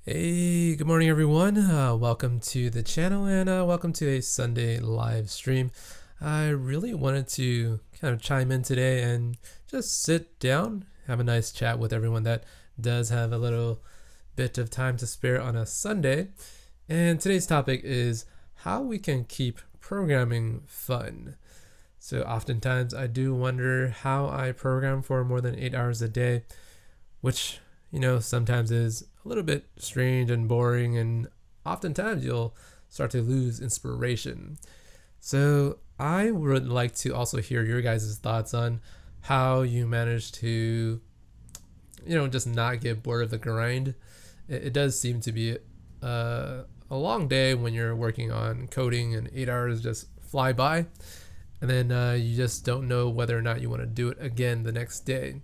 Hey, good morning, everyone. Welcome to the channel and welcome to a Sunday live stream. I really wanted to kind of chime in today and just sit down, have a nice chat with everyone that does have a little bit of time to spare on a Sunday. And today's topic is how we can keep programming fun. So oftentimes I do wonder how I program for more than 8 hours a day, which sometimes is a little bit strange and boring, and oftentimes you'll start to lose inspiration. So I would like to also hear your guys' thoughts on how you manage to, just not get bored of the grind. It does seem to be a long day when you're working on coding, and 8 hours just fly by, and then you just don't know whether or not you want to do it again the next day.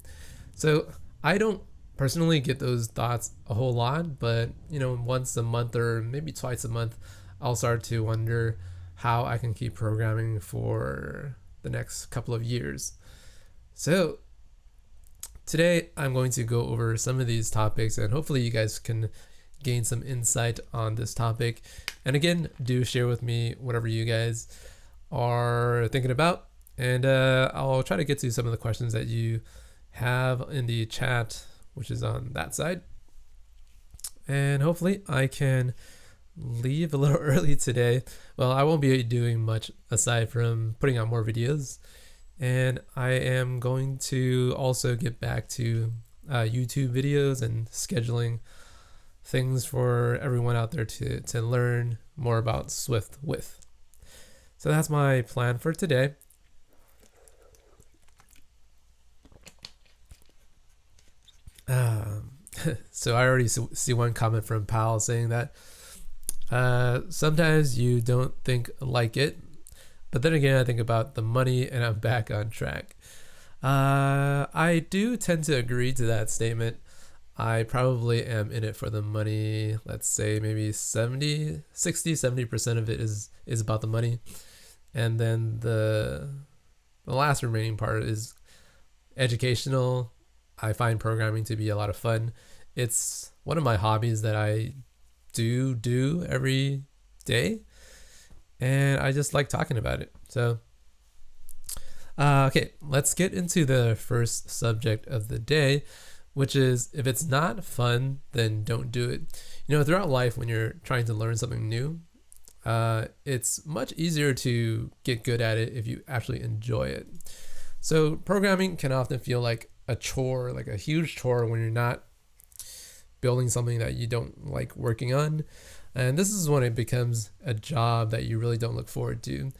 So I don't personally get those thoughts a whole lot, but once a month or maybe twice a month, I'll start to wonder how I can keep programming for the next couple of years. So today I'm going to go over some of these topics, and hopefully you guys can gain some insight on this topic. And again, do share with me whatever you guys are thinking about, and I'll try to get to some of the questions that you have in the chat, which is on that side. And hopefully I can leave a little early today. Well, I won't be doing much aside from putting out more videos. And I am going to also get back to YouTube videos and scheduling things for everyone out there to learn more about Swift with. So that's my plan for today. So I already see one comment from Pal saying that sometimes you don't think like it, but then again I think about the money and I'm back on track. I do tend to agree to that statement. I probably am in it for the money. Let's say maybe 70% of it is about the money, and then the last remaining part is educational. I find programming to be a lot of fun. It's one of my hobbies that I do every day, and I just like talking about it. So, okay, let's get into the first subject of the day, which is if it's not fun, then don't do it. Throughout life, when you're trying to learn something new, it's much easier to get good at it if you actually enjoy it. So programming can often feel like a chore, like a huge chore, when you're not building something that you don't like working on. And this is when it becomes a job that you really don't look forward to.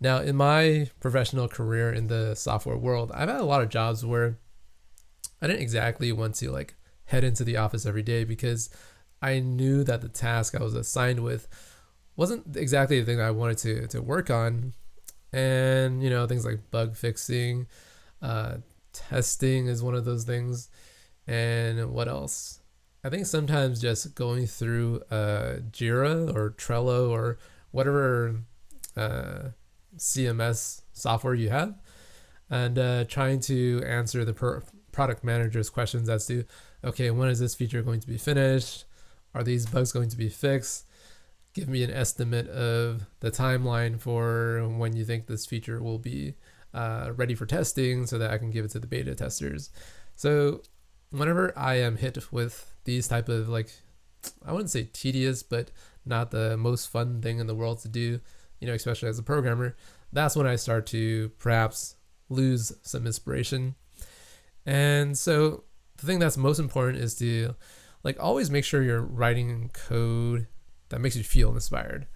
Now, in my professional career in the software world, I've had a lot of jobs where I didn't exactly want to like head into the office every day because I knew that the task I was assigned with wasn't exactly the thing I wanted to work on. And, things like bug fixing, testing is one of those things. And what else? I think sometimes just going through Jira or Trello or whatever CMS software you have, and trying to answer the product manager's questions as to, okay, when is this feature going to be finished? Are these bugs going to be fixed? Give me an estimate of the timeline for when you think this feature will be ready for testing so that I can give it to the beta testers. So whenever I am hit with these type of, like, I wouldn't say tedious, but not the most fun thing in the world to do, especially as a programmer, that's when I start to perhaps lose some inspiration. And so the thing that's most important is to always make sure you're writing code that makes you feel inspired.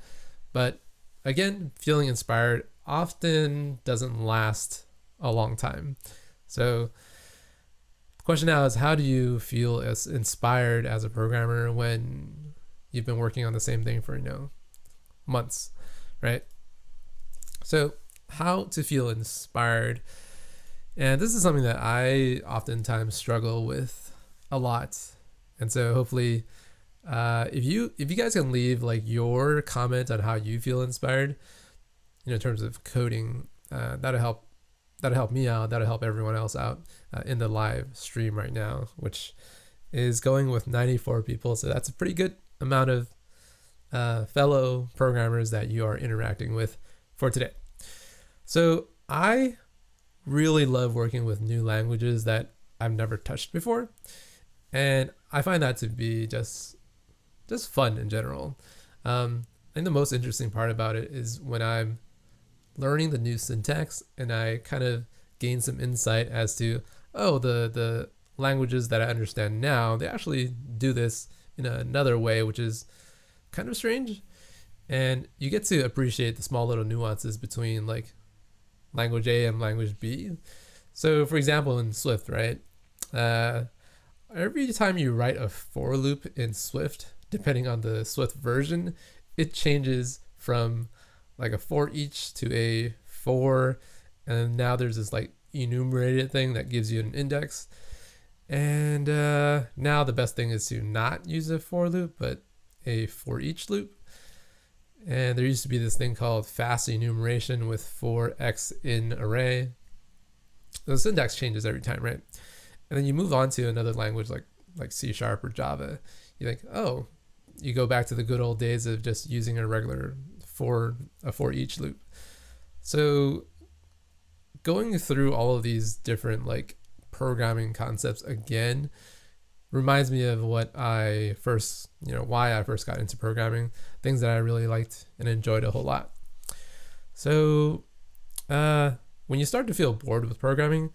But again, feeling inspired often doesn't last a long time. So the question now is, how do you feel as inspired as a programmer when you've been working on the same thing for, months, right? So how to feel inspired. And this is something that I oftentimes struggle with a lot. And so hopefully if you guys can leave your comment on how you feel inspired, in terms of coding, that'll help me out. That'll help everyone else out in the live stream right now, which is going with 94 people. So that's a pretty good amount of fellow programmers that you are interacting with for today. So I really love working with new languages that I've never touched before. And I find that to be just fun in general. I think the most interesting part about it is when I'm learning the new syntax and I kind of gain some insight as to, oh, the languages that I understand now, they actually do this in another way, which is kind of strange. And you get to appreciate the small little nuances between like language A and language B. So for example, in Swift, right? Every time you write a for loop in Swift, depending on the Swift version, it changes from like a for each to a for, and now there's this like enumerated thing that gives you an index. And now the best thing is to not use a for loop, but a for each loop. And there used to be this thing called fast enumeration with for x in array. The syntax changes every time, right? And then you move on to another language like C# or Java. You think, oh, you go back to the good old days of just using a regular for each loop. So going through all of these different like programming concepts again reminds me of what I first, why I first got into programming, things that I really liked and enjoyed a whole lot. So when you start to feel bored with programming,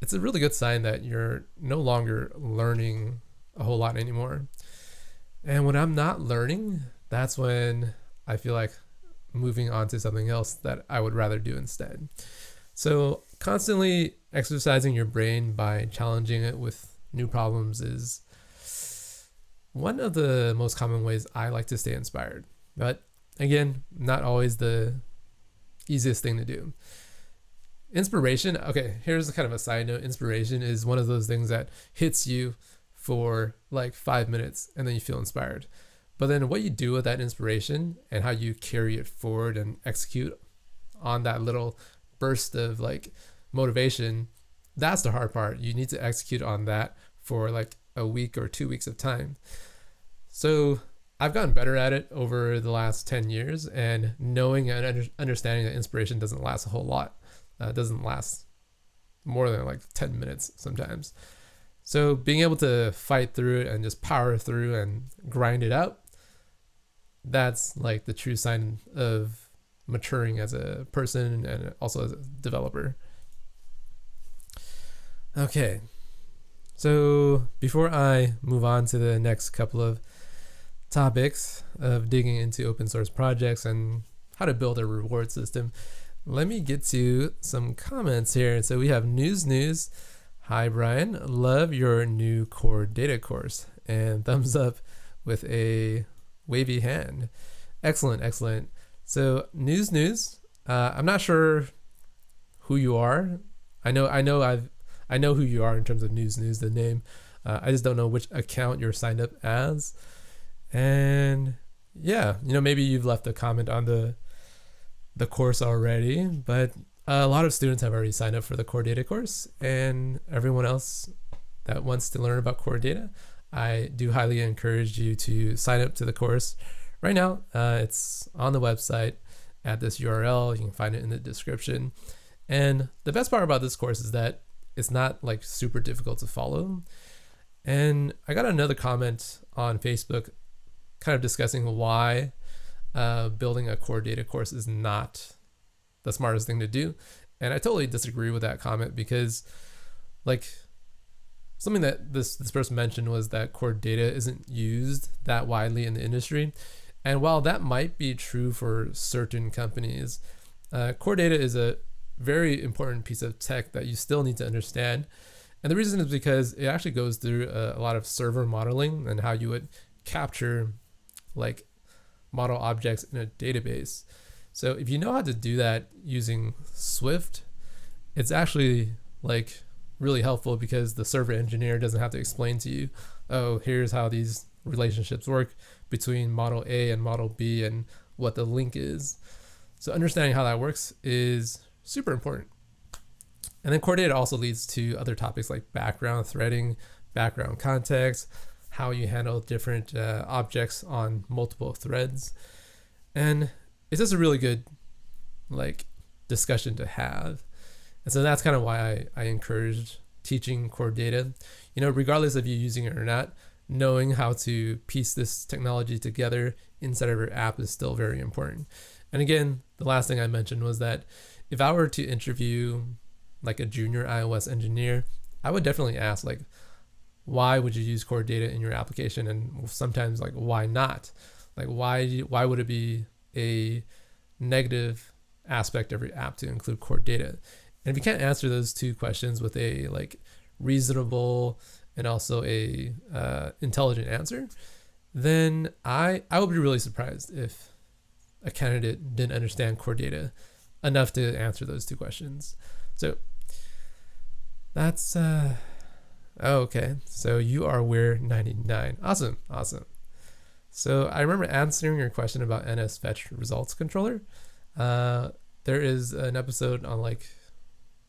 it's a really good sign that you're no longer learning a whole lot anymore. And when I'm not learning, that's when I feel like moving on to something else that I would rather do instead. So constantly exercising your brain by challenging it with new problems is one of the most common ways I like to stay inspired. But again, not always the easiest thing to do. Inspiration, okay, here's kind of a side note. Inspiration is one of those things that hits you for like 5 minutes and then you feel inspired. But then what you do with that inspiration and how you carry it forward and execute on that little burst of like motivation, that's the hard part. You need to execute on that for like a week or 2 weeks of time. So I've gotten better at it over the last 10 years, and knowing and understanding that inspiration doesn't last a whole lot. It doesn't last more than like 10 minutes sometimes. So being able to fight through it and just power through and grind it out, that's like the true sign of maturing as a person and also as a developer. Okay, so before I move on to the next couple of topics of digging into open source projects and how to build a reward system, let me get to some comments here. So we have News. Hi, Brian. Love your new core data course. And thumbs up with a wavy hand. Excellent. So News. I'm not sure who you are. I know who you are in terms of News, the name. I just don't know which account you're signed up as. And yeah, maybe you've left a comment on the course already, but a lot of students have already signed up for the core data course, and everyone else that wants to learn about core data, I do highly encourage you to sign up to the course right now. It's on the website at this URL. You can find it in the description. And the best part about this course is that it's not like super difficult to follow. And I got another comment on Facebook kind of discussing why building a core data course is not the smartest thing to do. And I totally disagree with that comment, because like something that this person mentioned was that core data isn't used that widely in the industry. And while that might be true for certain companies, core data is a very important piece of tech that you still need to understand. And the reason is because it actually goes through a lot of server modeling and how you would capture like model objects in a database. So if you know how to do that using Swift, it's actually like really helpful, because the server engineer doesn't have to explain to you, oh, here's how these relationships work between model A and model B and what the link is. So understanding how that works is super important. And then core data also leads to other topics like background threading, background context, how you handle different objects on multiple threads. And it's just a really good like discussion to have. And so that's kind of why I encouraged teaching core data. Regardless of you using it or not, knowing how to piece this technology together inside of your app is still very important. And again, the last thing I mentioned was that if I were to interview like a junior iOS engineer, I would definitely ask like, why would you use core data in your application? And sometimes like, why not? Like, why would it be a negative aspect of your app to include core data? And if you can't answer those two questions with a like reasonable and also a intelligent answer, then I would be really surprised if a candidate didn't understand core data enough to answer those two questions. So that's okay. So you are Weir 99. Awesome. So I remember answering your question about NSFetch results controller. There is an episode on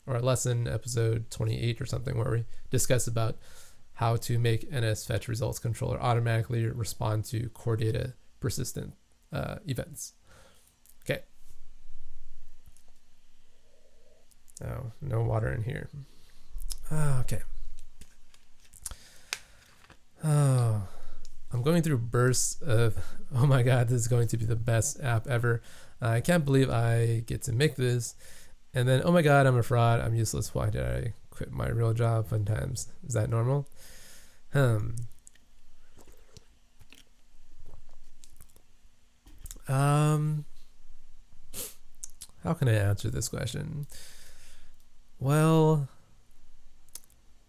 or a lesson, episode 28 or something, where we discuss about how to make NSFetch results controller automatically respond to core data persistent events. Okay. Oh, no water in here. Okay. Oh, I'm going through bursts of, oh my God, this is going to be the best app ever. I can't believe I get to make this. And then, oh my God, I'm a fraud. I'm useless. Why did I quit my real job? Fun times. Is that normal? How can I answer this question? Well,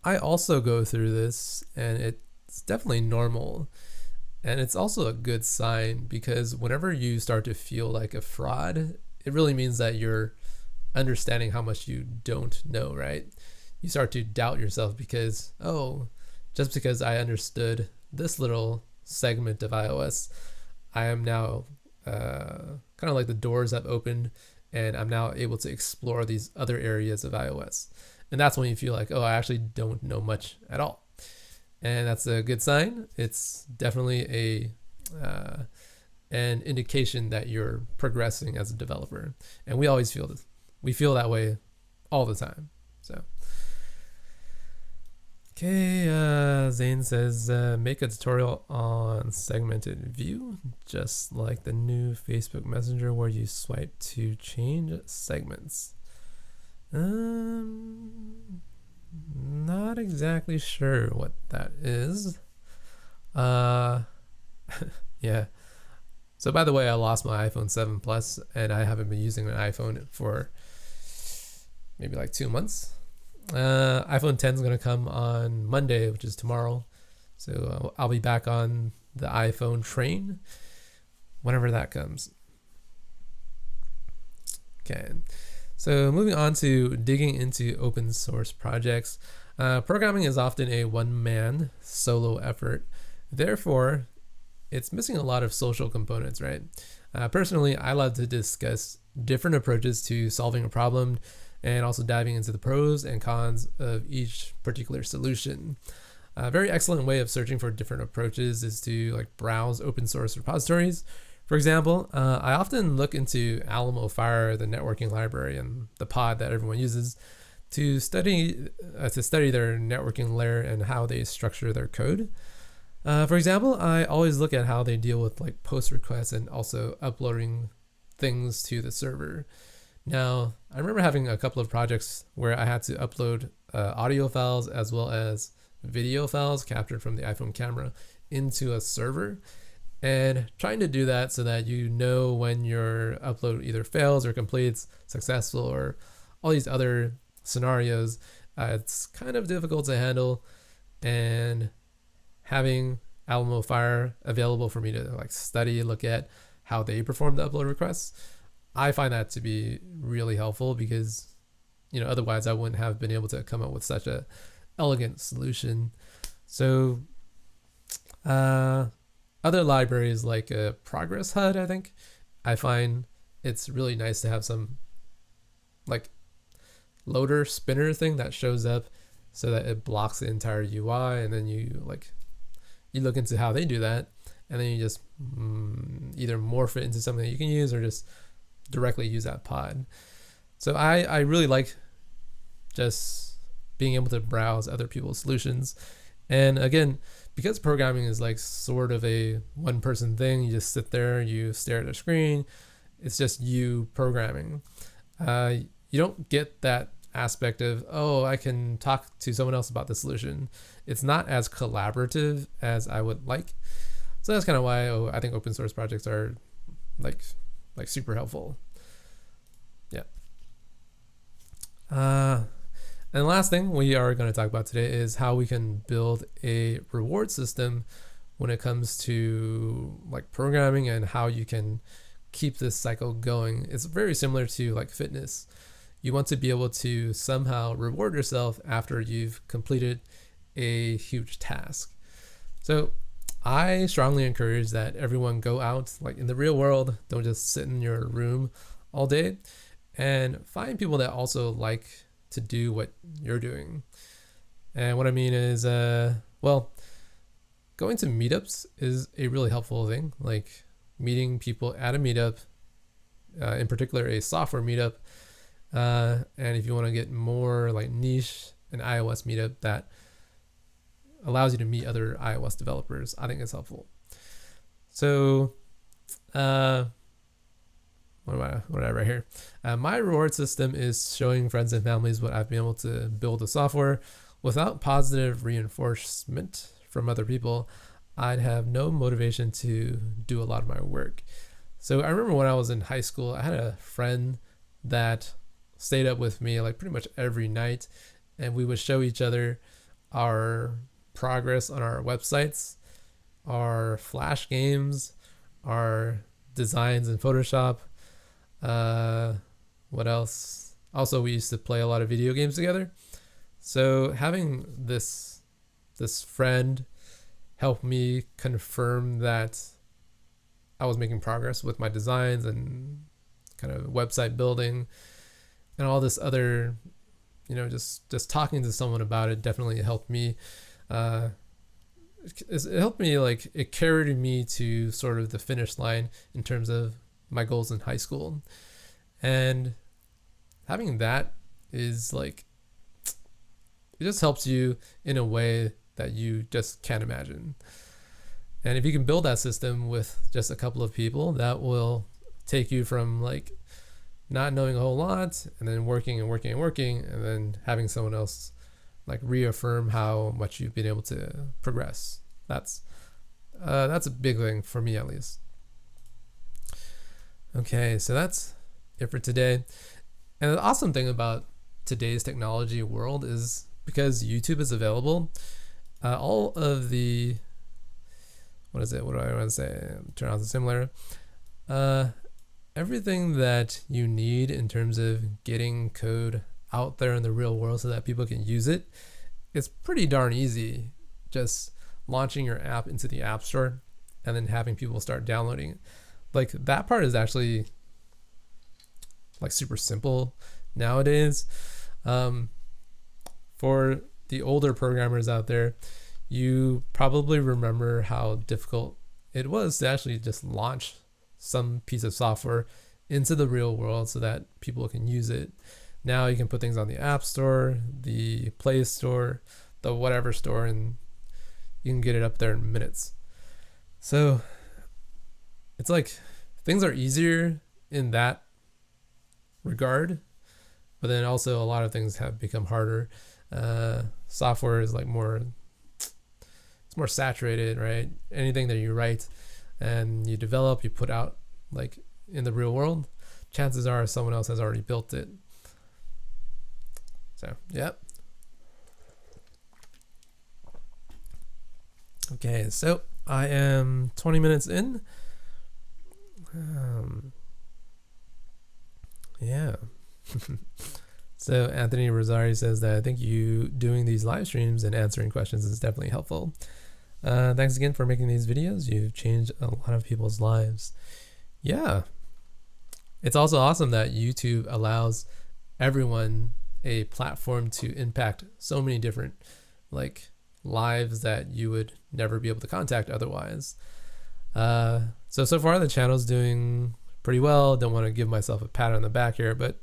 I also go through this, and it's definitely normal. And it's also a good sign, because whenever you start to feel like a fraud, it really means that you're understanding how much you don't know, right? You start to doubt yourself because, just because I understood this little segment of iOS, I am now kind of like the doors have opened, and I'm now able to explore these other areas of iOS. And that's when you feel like, I actually don't know much at all. And that's a good sign. It's definitely an indication that you're progressing as a developer. And we always feel this. We feel that way all the time. So, okay, Zane says, make a tutorial on segmented view, just like the new Facebook Messenger where you swipe to change segments. Not exactly sure what that is. Yeah. So by the way, I lost my iPhone 7 Plus, and I haven't been using an iPhone for maybe like 2 months. iPhone 10 is going to come on Monday, which is tomorrow. So I'll be back on the iPhone train whenever that comes. Okay. So moving on to digging into open source projects. Programming is often a one-man solo effort. Therefore, it's missing a lot of social components, right? Personally, I love to discuss different approaches to solving a problem and also diving into the pros and cons of each particular solution. A very excellent way of searching for different approaches is to browse open source repositories. For example, I often look into Alamo Fire, the networking library, and the pod that everyone uses to study their networking layer and how they structure their code. For example, I always look at how they deal with post requests and also uploading things to the server. Now, I remember having a couple of projects where I had to upload audio files as well as video files captured from the iPhone camera into a server, and trying to do that so that you know when your upload either fails or completes successful or all these other scenarios. It's kind of difficult to handle, and having Alamo Fire available for me to study, look at how they perform the upload requests, I find that to be really helpful, because otherwise I wouldn't have been able to come up with such a elegant solution. So other libraries like Progress HUD, I think, I find it's really nice to have some loader spinner thing that shows up so that it blocks the entire UI, and then you look into how they do that, and then you just either morph it into something that you can use or just directly use that pod. So I really like just being able to browse other people's solutions. And again, because programming is like sort of a one person thing, you just sit there, you stare at a screen, it's just you programming. You don't get that aspect of, oh, I can talk to someone else about the solution. It's not as collaborative as I would like. So that's kind of why I think open source projects are like super helpful. Yeah. And the last thing we are going to talk about today is how we can build a reward system when it comes to like programming and how you can keep this cycle going. It's very similar to like fitness. You want to be able to somehow reward yourself after you've completed a huge task. So I strongly encourage that everyone go out like in the real world. Don't just sit in your room all day, and find people that also like to do what you're doing. And what I mean is, well, going to meetups is a really helpful thing. Like meeting people at a meetup, in particular a software meetup. And if you want to get more like niche, an iOS meetup that allows you to meet other iOS developers, I think it's helpful. So, what do I write here? My reward system is showing friends and families what I've been able to build with software. Without positive reinforcement from other people, I'd have no motivation to do a lot of my work. So I remember when I was in high school, I had a friend that stayed up with me like pretty much every night, and we would show each other our progress on our websites, our Flash games, our designs in Photoshop. What else? Also, we used to play a lot of video games together. So having this friend help me confirm that I was making progress with my designs and kind of website building and all this other, just talking to someone about it definitely helped me. It helped me, like, it carried me to sort of the finish line in terms of my goals in high school. And having that is like, it just helps you in a way that you just can't imagine. And if you can build that system with just a couple of people, that will take you from like not knowing a whole lot and then working and working and working, and then having someone else like reaffirm how much you've been able to progress. That's a big thing for me, at least. Okay, so that's it for today. And the awesome thing about today's technology world is because YouTube is available, all of the, what do I want to say? Turn on the simulator. Everything that you need in terms of getting code out there in the real world so that people can use it, it's pretty darn easy. Just launching your app into the App Store and then having people start downloading it. Like, that part is actually like super simple nowadays. For the older programmers out there, you probably remember how difficult it was to actually just launch some piece of software into the real world so that people can use it. Now you can put things on the App Store, the Play Store, the whatever store, and you can get it up there in minutes. So it's like things are easier in that regard, but then also a lot of things have become harder. Software is like it's more saturated, right? Anything that you write and you develop, you put out like in the real world, chances are someone else has already built it. So, yep. Okay, so I am 20 minutes in. Yeah. So Anthony Rosari says that I think you doing these live streams and answering questions is definitely helpful. Thanks again for making these videos. You've changed a lot of people's lives. Yeah. It's also awesome that YouTube allows everyone a platform to impact so many different like lives that you would never be able to contact otherwise. So far the channel's doing pretty well. Don't want to give myself a pat on the back here, but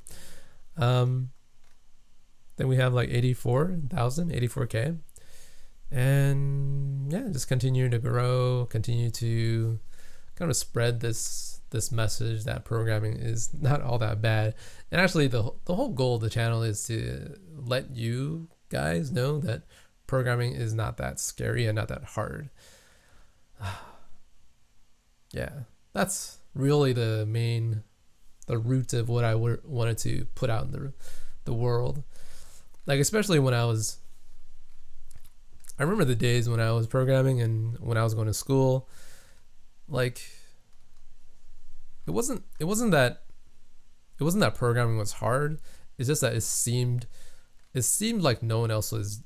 then we have like 84K, and yeah, just continue to grow, continue to kind of spread this message that programming is not all that bad. And actually the whole goal of the channel is to let you guys know that programming is not that scary and not that hard. Yeah, that's really the root of what I wanted to put out in the world. Like, especially when I remember the days when I was programming and when I was going to school. Like, it wasn't that programming was hard. It's just that it seemed like no one else was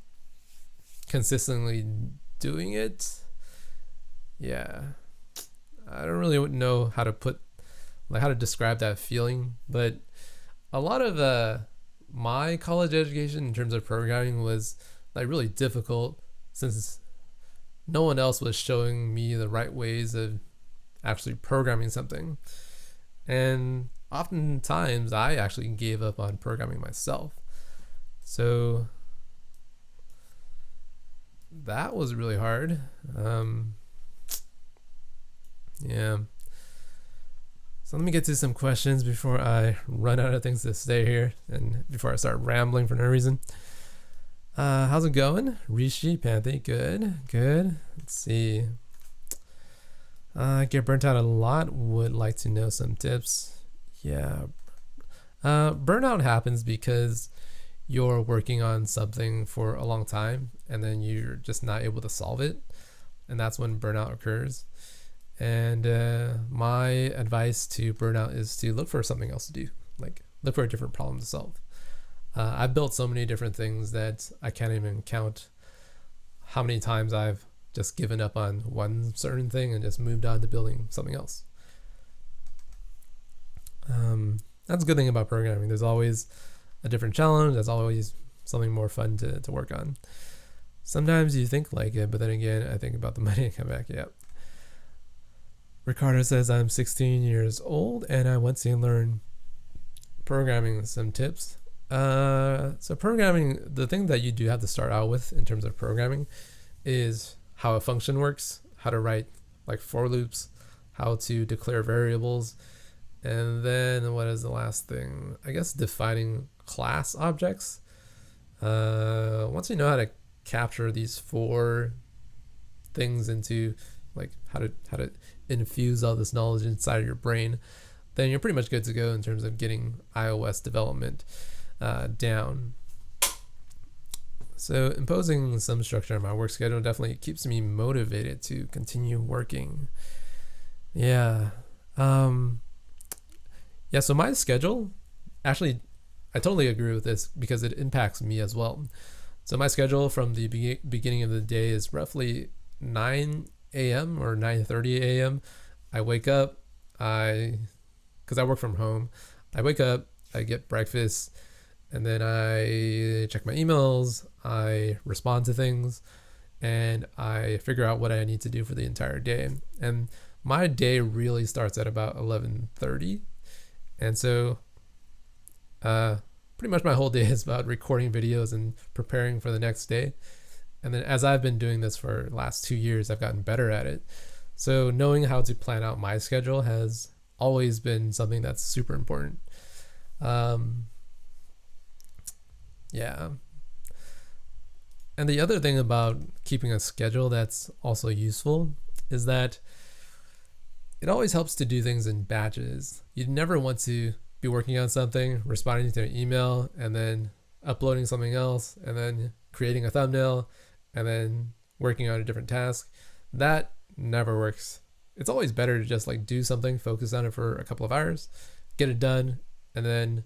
consistently doing it. Yeah, I don't really know how to describe that feeling, but a lot of my college education in terms of programming was like really difficult, since no one else was showing me the right ways of actually programming something. And oftentimes I actually gave up on programming myself. So that was really hard. Yeah. So let me get to some questions before I run out of things to say here and before I start rambling for no reason. How's it going? Rishi, Panthy, good. Let's see. Get burnt out a lot. Would like to know some tips. Yeah. Burnout happens because you're working on something for a long time and then you're just not able to solve it. And that's when burnout occurs. And my advice to burnout is to look for something else to do. Like, look for a different problem to solve. I've built so many different things that I can't even count how many times I've just given up on one certain thing and just moved on to building something else. That's a good thing about programming. There's always a different challenge. There's always something more fun to work on. Sometimes you think like it, but then again, I think about the money and come back. Yep. Ricardo says, I'm 16 years old and I want to learn programming. Some tips. So programming, the thing that you do have to start out with in terms of programming is how a function works, how to write like for loops, how to declare variables, and then what is the last thing? I guess defining class objects. Once you know how to capture these four things into like how to infuse all this knowledge inside of your brain, then you're pretty much good to go in terms of getting iOS development down. So imposing some structure on my work schedule definitely keeps me motivated to continue working. Yeah. So my schedule, actually, I totally agree with this because it impacts me as well. So my schedule from the beginning of the day is roughly 9 a.m. or 9:30 a.m. I wake up, because I work from home, I wake up, I get breakfast, and then I check my emails, I respond to things, and I figure out what I need to do for the entire day. And my day really starts at about 11:30. And so pretty much my whole day is about recording videos and preparing for the next day. And then as I've been doing this for the last 2 years, I've gotten better at it. So knowing how to plan out my schedule has always been something that's super important. Yeah. And the other thing about keeping a schedule that's also useful is that it always helps to do things in batches. You never want to be working on something, responding to an email, and then uploading something else, and then creating a thumbnail, and then working on a different task. That never works. It's always better to just like do something, focus on it for a couple of hours, get it done, and then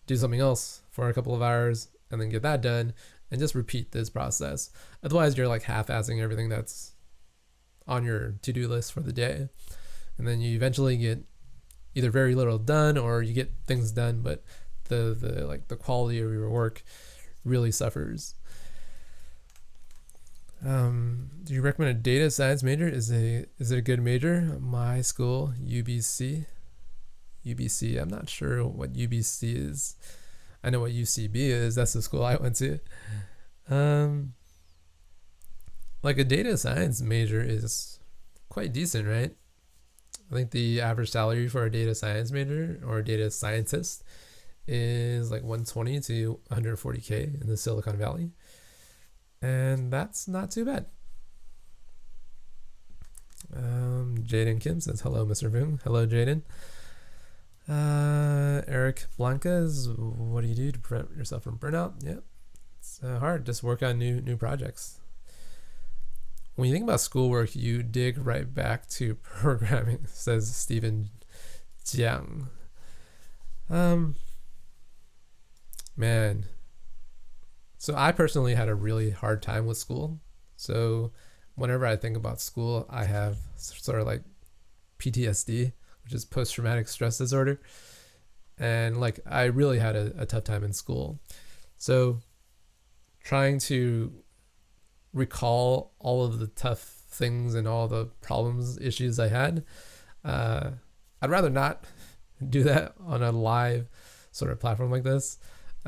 do something else for a couple of hours, and then get that done, and just repeat this process. Otherwise, you're like half-assing everything that's on your to-do list for the day. And then you eventually get either very little done or you get things done, but the quality of your work really suffers. Do you recommend a data science major? Is it a good major? My school, UBC. I'm not sure what UBC is. I know what UCB is. That's the school I went to. Like a data science major is quite decent, right? I think the average salary for a data science major or a data scientist is like 120 to 140K in the Silicon Valley. And that's not too bad. Jaden Kim says, hello, Mr. Boom. Hello, Jaden. Eric Blancas, what do you do to prevent yourself from burnout? Yeah, it's hard. Just work on new projects. When you think about schoolwork, you dig right back to programming, says Stephen Jiang. Man. So I personally had a really hard time with school. So whenever I think about school, I have sort of like PTSD, which is post-traumatic stress disorder. And like I really had a tough time in school. So trying to recall all of the tough things and all the problems, issues I had, I'd rather not do that on a live sort of platform like this.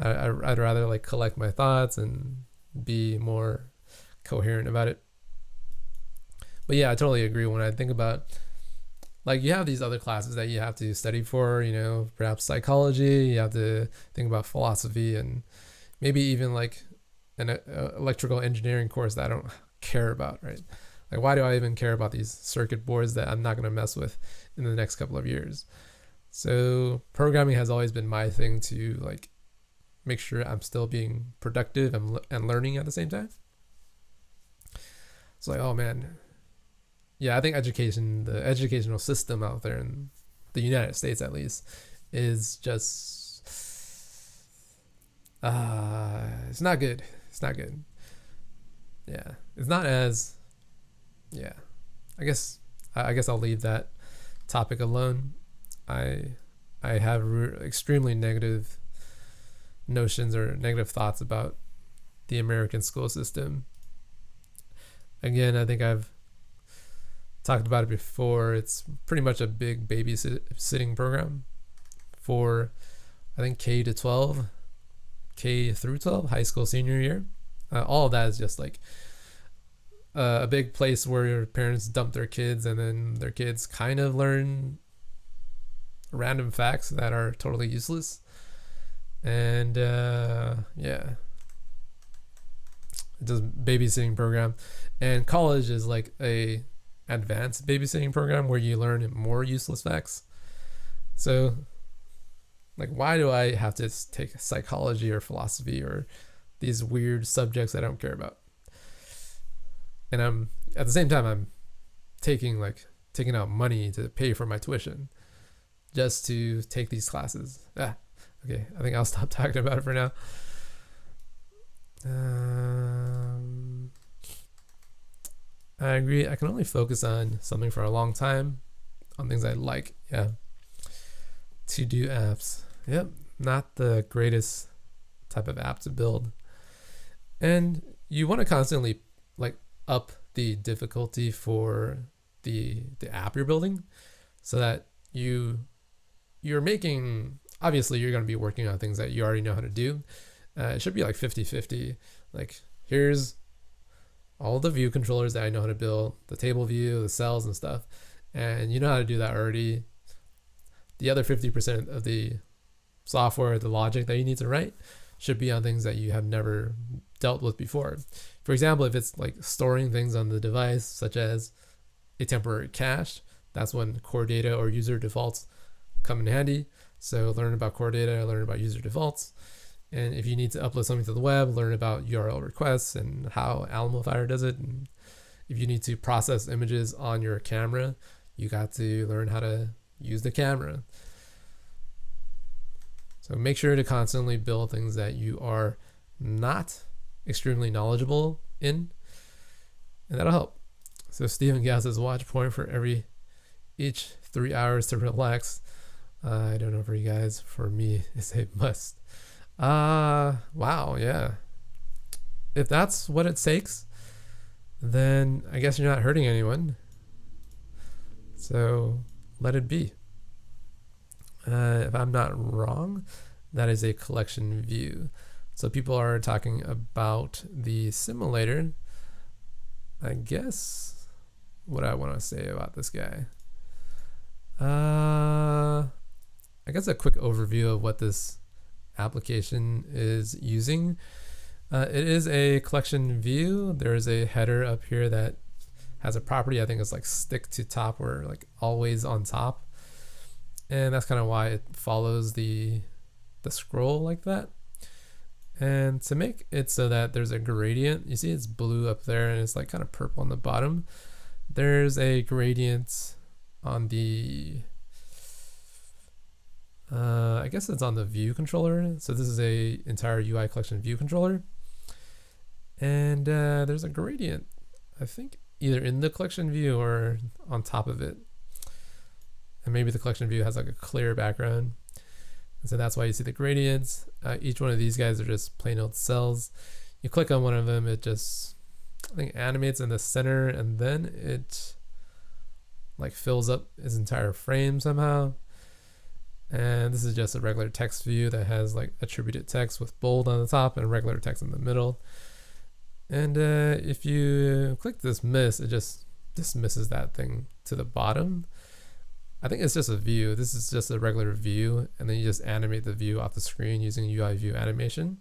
I'd rather like collect my thoughts and be more coherent about it. But yeah, I totally agree. When I think about, like, you have these other classes that you have to study for, you know, perhaps psychology, you have to think about philosophy, and maybe even like an electrical engineering course that I don't care about, right? Like, why do I even care about these circuit boards that I'm not going to mess with in the next couple of years? So programming has always been my thing to like make sure I'm still being productive and learning at the same time. It's like, oh man, yeah, I think the educational system out there in the United States, at least, is just, it's not good. It's not good. Yeah, it's not as, yeah. I guess I'll leave that topic alone. I have extremely negative notions or negative thoughts about the American school system. Again, I think I've talked about it before. It's pretty much a big babysitting program for, I think, K through 12, high school senior year. All of that is just like a big place where your parents dump their kids, and then their kids kind of learn random facts that are totally useless. And yeah, it does babysitting program. And college is like a advanced babysitting program where you learn more useless facts. So like, why do I have to take psychology or philosophy or these weird subjects that I don't care about? And I'm at the same time, I'm taking out money to pay for my tuition just to take these classes. Okay, I think I'll stop talking about it for now. I agree. I can only focus on something for a long time, on things I like. Yeah. To-do apps. Yep. Not the greatest type of app to build. And you want to constantly like up the difficulty for the app you're building, so that you're making, obviously you're going to be working on things that you already know how to do. It should be like 50-50. Like, here's all the view controllers that I know how to build, the table view, the cells and stuff, and you know how to do that already. The other 50% of the software, the logic that you need to write, should be on things that you have never dealt with before. For example, if it's like storing things on the device, such as a temporary cache, that's when core data or user defaults come in handy. So learn about core data, learn about user defaults. And if you need to upload something to the web, learn about URL requests and how Almofire does it. And if you need to process images on your camera, you got to learn how to use the camera. So make sure to constantly build things that you are not extremely knowledgeable in, and that'll help. So Stephen Gass says, watch porn for each 3 hours to relax. I don't know for you guys. For me, it's a must. Wow, yeah. If that's what it takes, then I guess you're not hurting anyone. So let it be. If I'm not wrong, that is a collection view. So people are talking about the simulator. I guess what I want to say about this guy. I guess a quick overview of what this application is using. It is a collection view. There's a header up here that has a property, I think it's like stick to top or like always on top. And that's kind of why it follows the scroll like that. And to make it so that there's a gradient, you see it's blue up there and it's like kind of purple on the bottom. There's a gradient on the, I guess it's on the view controller. So this is a entire UI collection view controller. And there's a gradient, I think either in the collection view or on top of it. And maybe the collection view has like a clear background. And so that's why you see the gradients. Each one of these guys are just plain old cells. You click on one of them, it just, I think, animates in the center, and then it like fills up its entire frame somehow. And this is just a regular text view that has like attributed text with bold on the top and regular text in the middle. And if you click dismiss, it just dismisses that thing to the bottom. I think it's just a view. This is just a regular view, and then you just animate the view off the screen using UI view animation.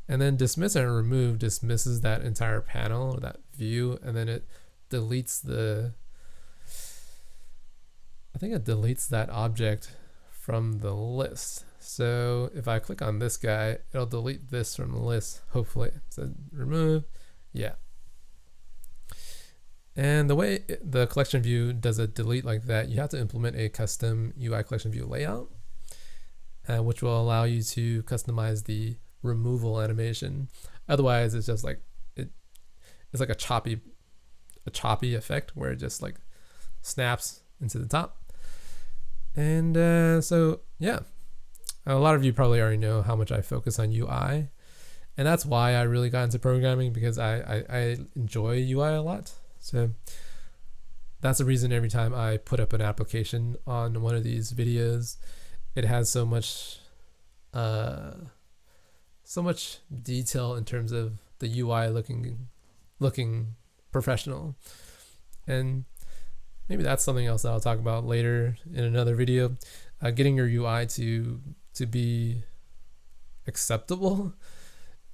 And then dismiss and remove dismisses that entire panel or that view, and then it deletes I think it deletes that object from the list. So if I click on this guy, it'll delete this from the list, hopefully. So remove, yeah. And the way the collection view does a delete like that, you have to implement a custom UI collection view layout, which will allow you to customize the removal animation. Otherwise, it's just like it's like a choppy effect where it just like snaps into the top. And so yeah, a lot of you probably already know how much I focus on UI, and that's why I really got into programming, because I enjoy UI a lot. So that's the reason every time I put up an application on one of these videos, it has so much detail in terms of the UI looking professional. And maybe that's something else that I'll talk about later in another video. Getting your UI to be acceptable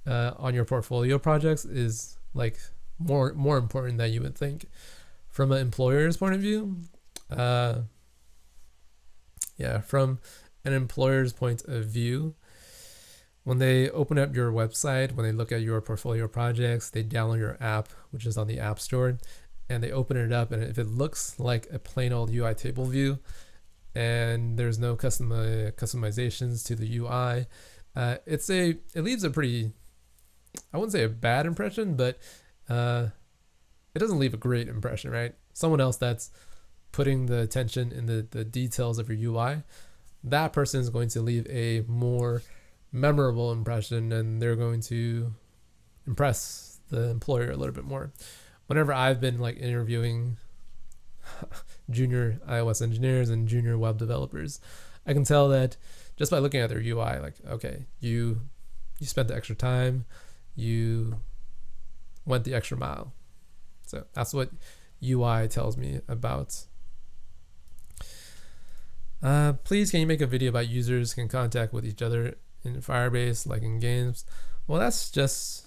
on your portfolio projects is like more important than you would think. From an employer's point of view, from an employer's point of view, when they open up your website, when they look at your portfolio projects, they download your app, which is on the App Store, and they open it up, and if it looks like a plain old UI table view and there's no customizations to the UI, it leaves a pretty, I wouldn't say a bad impression, but it doesn't leave a great impression, right? Someone else that's putting the attention in the details of your UI, that person is going to leave a more memorable impression, and they're going to impress the employer a little bit more. Whenever I've been like interviewing junior iOS engineers and junior web developers, I can tell that just by looking at their UI, like, okay, you spent the extra time, you went the extra mile. So that's what UI tells me about. Please, can you make a video about users can contact with each other in Firebase, like in games? Well, that's just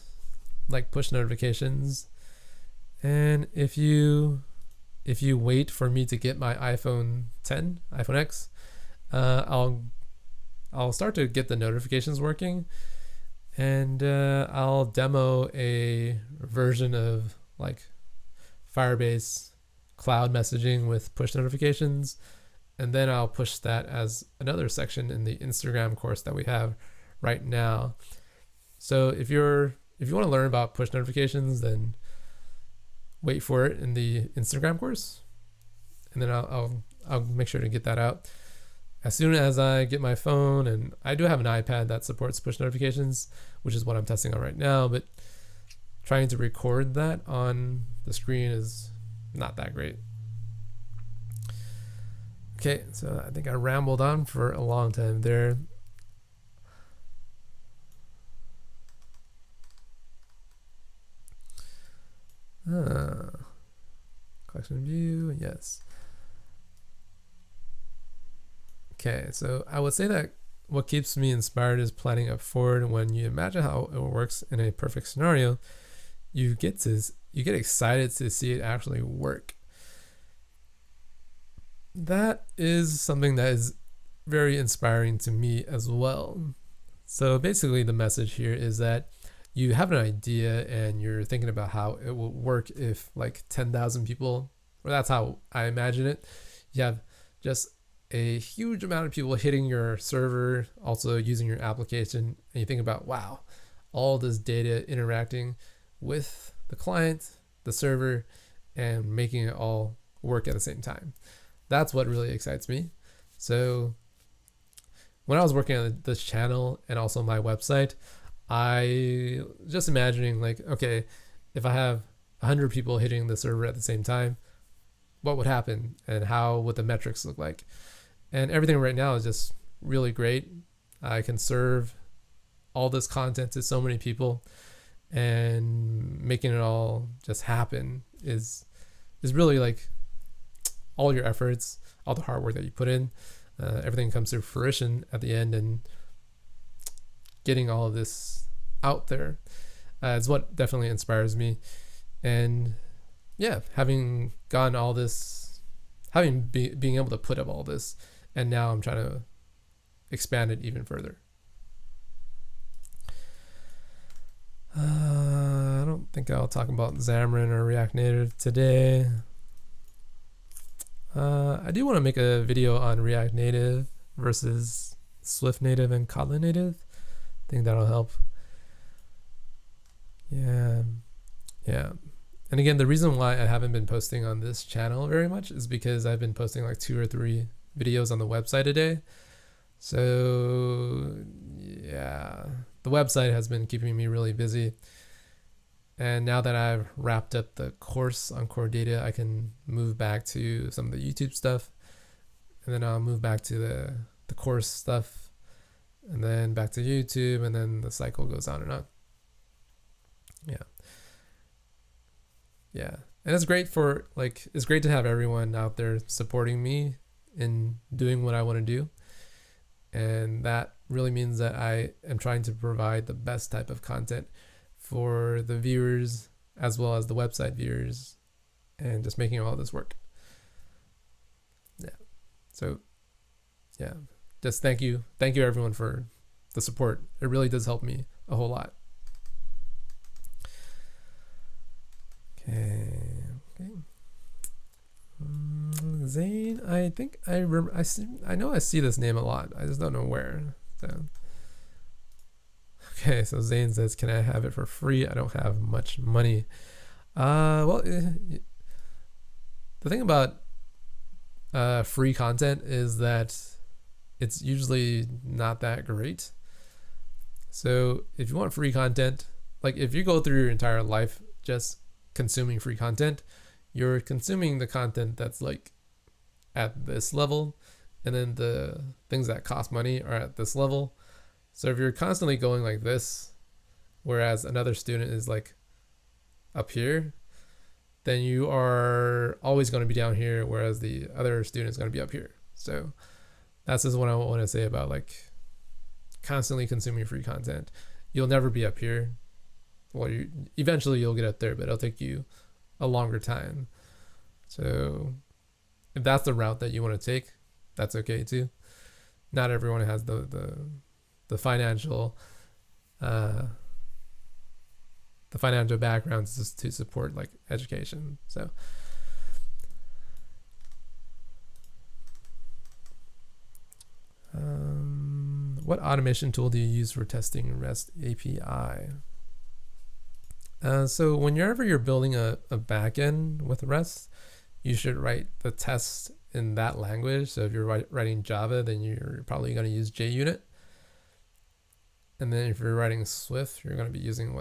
like push notifications. And if you wait for me to get my iPhone X, I'll start to get the notifications working, and I'll demo a version of like Firebase cloud messaging with push notifications, and then I'll push that as another section in the Instagram course that we have right now. So if you want to learn about push notifications, then wait for it in the Instagram course, and then I'll make sure to get that out. as soon as I get my phone, and I do have an iPad that supports push notifications, which is what I'm testing on right now, but trying to record that on the screen is not that great. Okay, so I think I rambled on for a long time there. Collection view, yes. Okay, so I would say that what keeps me inspired is planning up forward. When you imagine how it works in a perfect scenario, you get excited to see it actually work. That is something that is very inspiring to me as well. So basically the message here is that you have an idea and you're thinking about how it will work if like 10,000 people, or that's how I imagine it. You have just a huge amount of people hitting your server, also using your application, and you think about, wow, all this data interacting with the client, the server, and making it all work at the same time. That's what really excites me. So when I was working on this channel and also my website, I just imagining like, okay, if I have 100 people hitting the server at the same time, what would happen and how would the metrics look like? And everything right now is just really great. I can serve all this content to so many people, and making it all just happen is really like all your efforts, all the hard work that you put in, everything comes to fruition at the end, and getting all of this out there is what definitely inspires me. And yeah, having gotten all this, being able to put up all this, and now I'm trying to expand it even further. I don't think I'll talk about Xamarin or React Native today. I do want to make a video on React Native versus Swift Native and Kotlin Native. I think that'll help. Yeah. And again, the reason why I haven't been posting on this channel very much is because I've been posting like 2 or 3 videos on the website a day. So yeah, the website has been keeping me really busy. And now that I've wrapped up the course on core data, I can move back to some of the YouTube stuff, and then I'll move back to the course stuff, and then back to YouTube, and then the cycle goes on and on. Yeah. And it's great it's great to have everyone out there supporting me in doing what I want to do. And that really means that I am trying to provide the best type of content for the viewers as well as the website viewers, and just making all this work. Yeah. So yeah, just thank you everyone for the support. It really does help me a whole lot. Okay. Zane, I think I remember. I know I see this name a lot. I just don't know where. So. Okay, so Zane says, "Can I have it for free? I don't have much money." Well, the thing about free content is that it's usually not that great. So if you want free content, like if you go through your entire life just consuming free content, you're consuming the content that's like at this level, and then the things that cost money are at this level. So if you're constantly going like this, whereas another student is like up here, then you are always going to be down here, whereas the other student is going to be up here. So that's just what I want to say about like constantly consuming free content. You'll never be up here. Well, eventually you'll get up there, but it'll take you a longer time. So if that's the route that you want to take, that's okay too. Not everyone has the financial backgrounds just to support like education. So what automation tool do you use for testing REST API? So whenever you're building a backend with REST, you should write the test in that language. So if you're writing Java, then you're probably going to use JUnit. And then if you're writing Swift, you're going to be using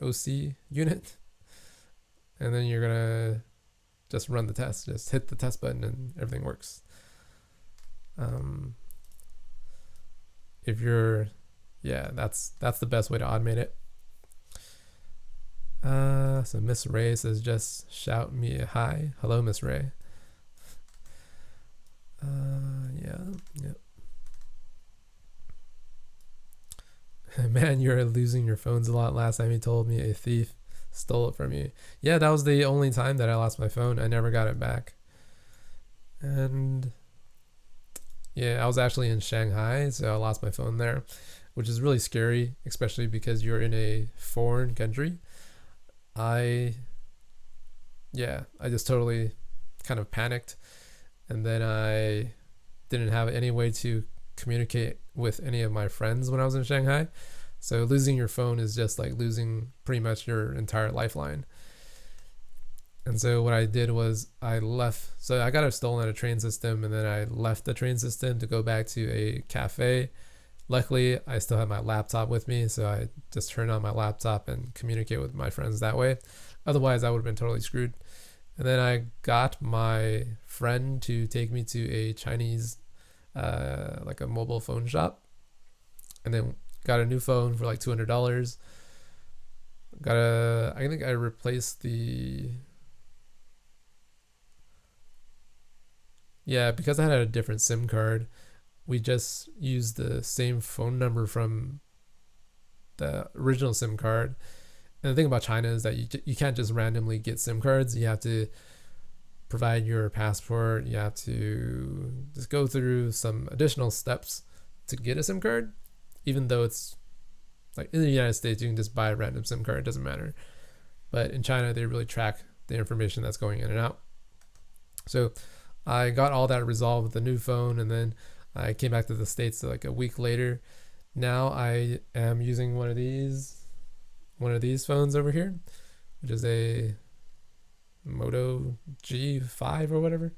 OC unit. And then you're going to just run the test, just hit the test button and everything works. If you're, that's the best way to automate it. So Miss Ray says, just shout me a hi. Hello, Miss Ray. Yeah. Man, you're losing your phones a lot. Last time you told me a thief stole it from you. Yeah, that was the only time that I lost my phone. I never got it back. And yeah, I was actually in Shanghai, so I lost my phone there, which is really scary, especially because you're in a foreign country. I just totally kind of panicked, and then I didn't have any way to communicate with any of my friends when I was in Shanghai. So losing your phone is just like losing pretty much your entire lifeline. And so what I did was I left. So I got stolen at a train system, and then I left the train system to go back to a cafe. Luckily, I still had my laptop with me, so I just turned on my laptop and communicate with my friends that way. Otherwise, I would have been totally screwed. And then I got my friend to take me to a Chinese, like a mobile phone shop, and then got a new phone for like $200. I think I replaced because I had a different SIM card. We just used the same phone number from the original SIM card. And the thing about China is that you can't just randomly get SIM cards. You have to provide your passport. You have to just go through some additional steps to get a SIM card, even though it's like in the United States, you can just buy a random SIM card. It doesn't matter. But in China, they really track the information that's going in and out. So I got all that resolved with the new phone, and then I came back to the States like a week later. Now I am using one of these phones over here, which is a Moto G5 or whatever.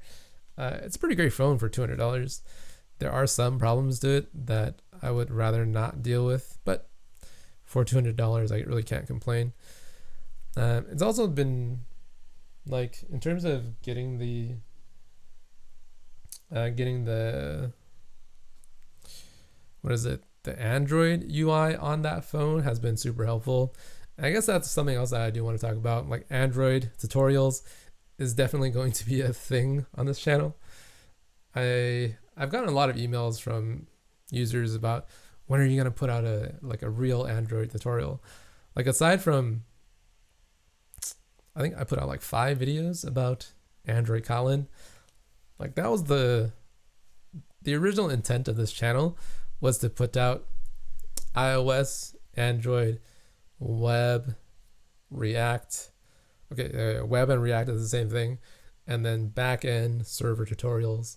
It's a pretty great phone for $200. There are some problems to it that I would rather not deal with, but for $200, I really can't complain. It's also been like, in terms of getting the the Android UI on that phone has been super helpful. And I guess that's something else that I do want to talk about. Like, Android tutorials is definitely going to be a thing on this channel. I've gotten a lot of emails from users about, when are you going to put out a real Android tutorial? Like, aside from, I think I put out like 5 videos about Android Kotlin. Like, that was the original intent of this channel, was to put out iOS, Android, web, React. Okay, web and React is the same thing. And then back-end server tutorials.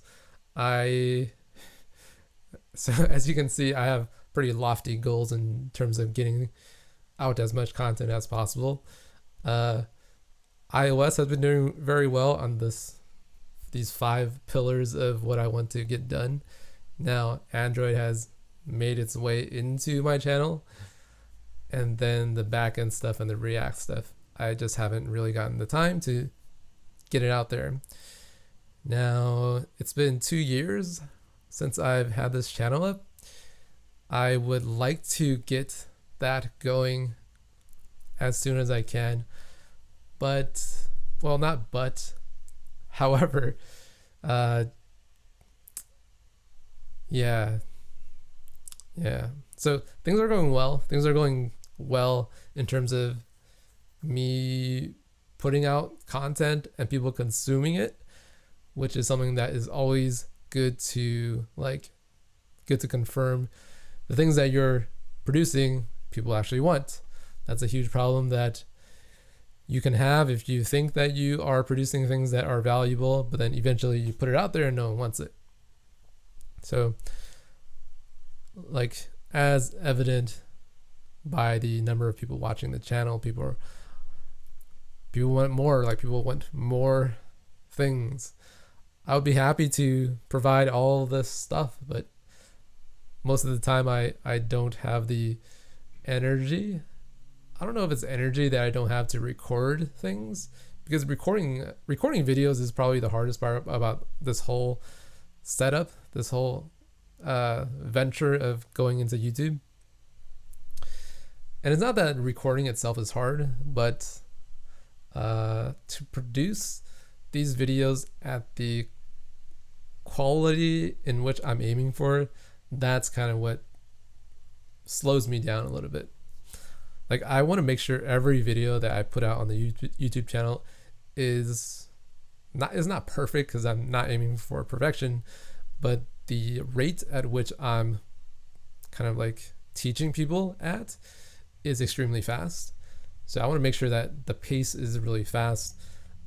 So as you can see, I have pretty lofty goals in terms of getting out as much content as possible. iOS has been doing very well on these 5 pillars of what I want to get done. Now Android has made its way into my channel, and then the backend stuff and the React stuff, I just haven't really gotten the time to get it out there. Now it's been 2 years since I've had this channel up. I would like to get that going as soon as I can, however, so things are going well in terms of me putting out content and people consuming it, which is something that is always good to confirm the things that you're producing people actually want. That's a huge problem that you can have if you think that you are producing things that are valuable, but then eventually you put it out there and no one wants it. So, like, as evident by the number of people watching the channel, people want more. Like, people want more things. I would be happy to provide all this stuff, but most of the time I don't have the energy. I don't know if it's energy that I don't have to record things, because recording videos is probably the hardest part about this whole setup, this whole venture of going into YouTube. And it's not that recording itself is hard, but to produce these videos at the quality in which I'm aiming for, that's kind of what slows me down a little bit. Like, I want to make sure every video that I put out on the YouTube channel is not perfect, because I'm not aiming for perfection, but the rate at which I'm kind of like teaching people at is extremely fast. So I want to make sure that the pace is really fast,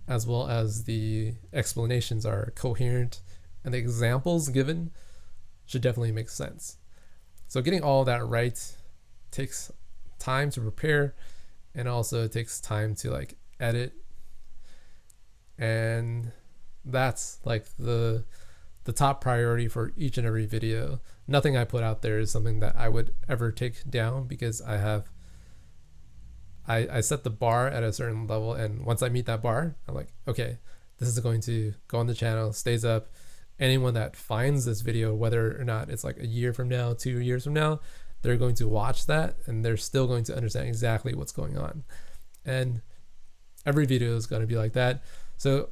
as well as the explanations are coherent, and the examples given should definitely make sense. So getting all that right takes time to prepare, and also it takes time to like edit, and that's like the top priority for each and every video. Nothing I put out there is something that I would ever take down, because I set the bar at a certain level, and once I meet that bar, I'm like, okay, this is going to go on the channel, stays up. Anyone that finds this video, whether or not it's like a year from now, 2 years from now, they're going to watch that, and they're still going to understand exactly what's going on. And every video is going to be like that. So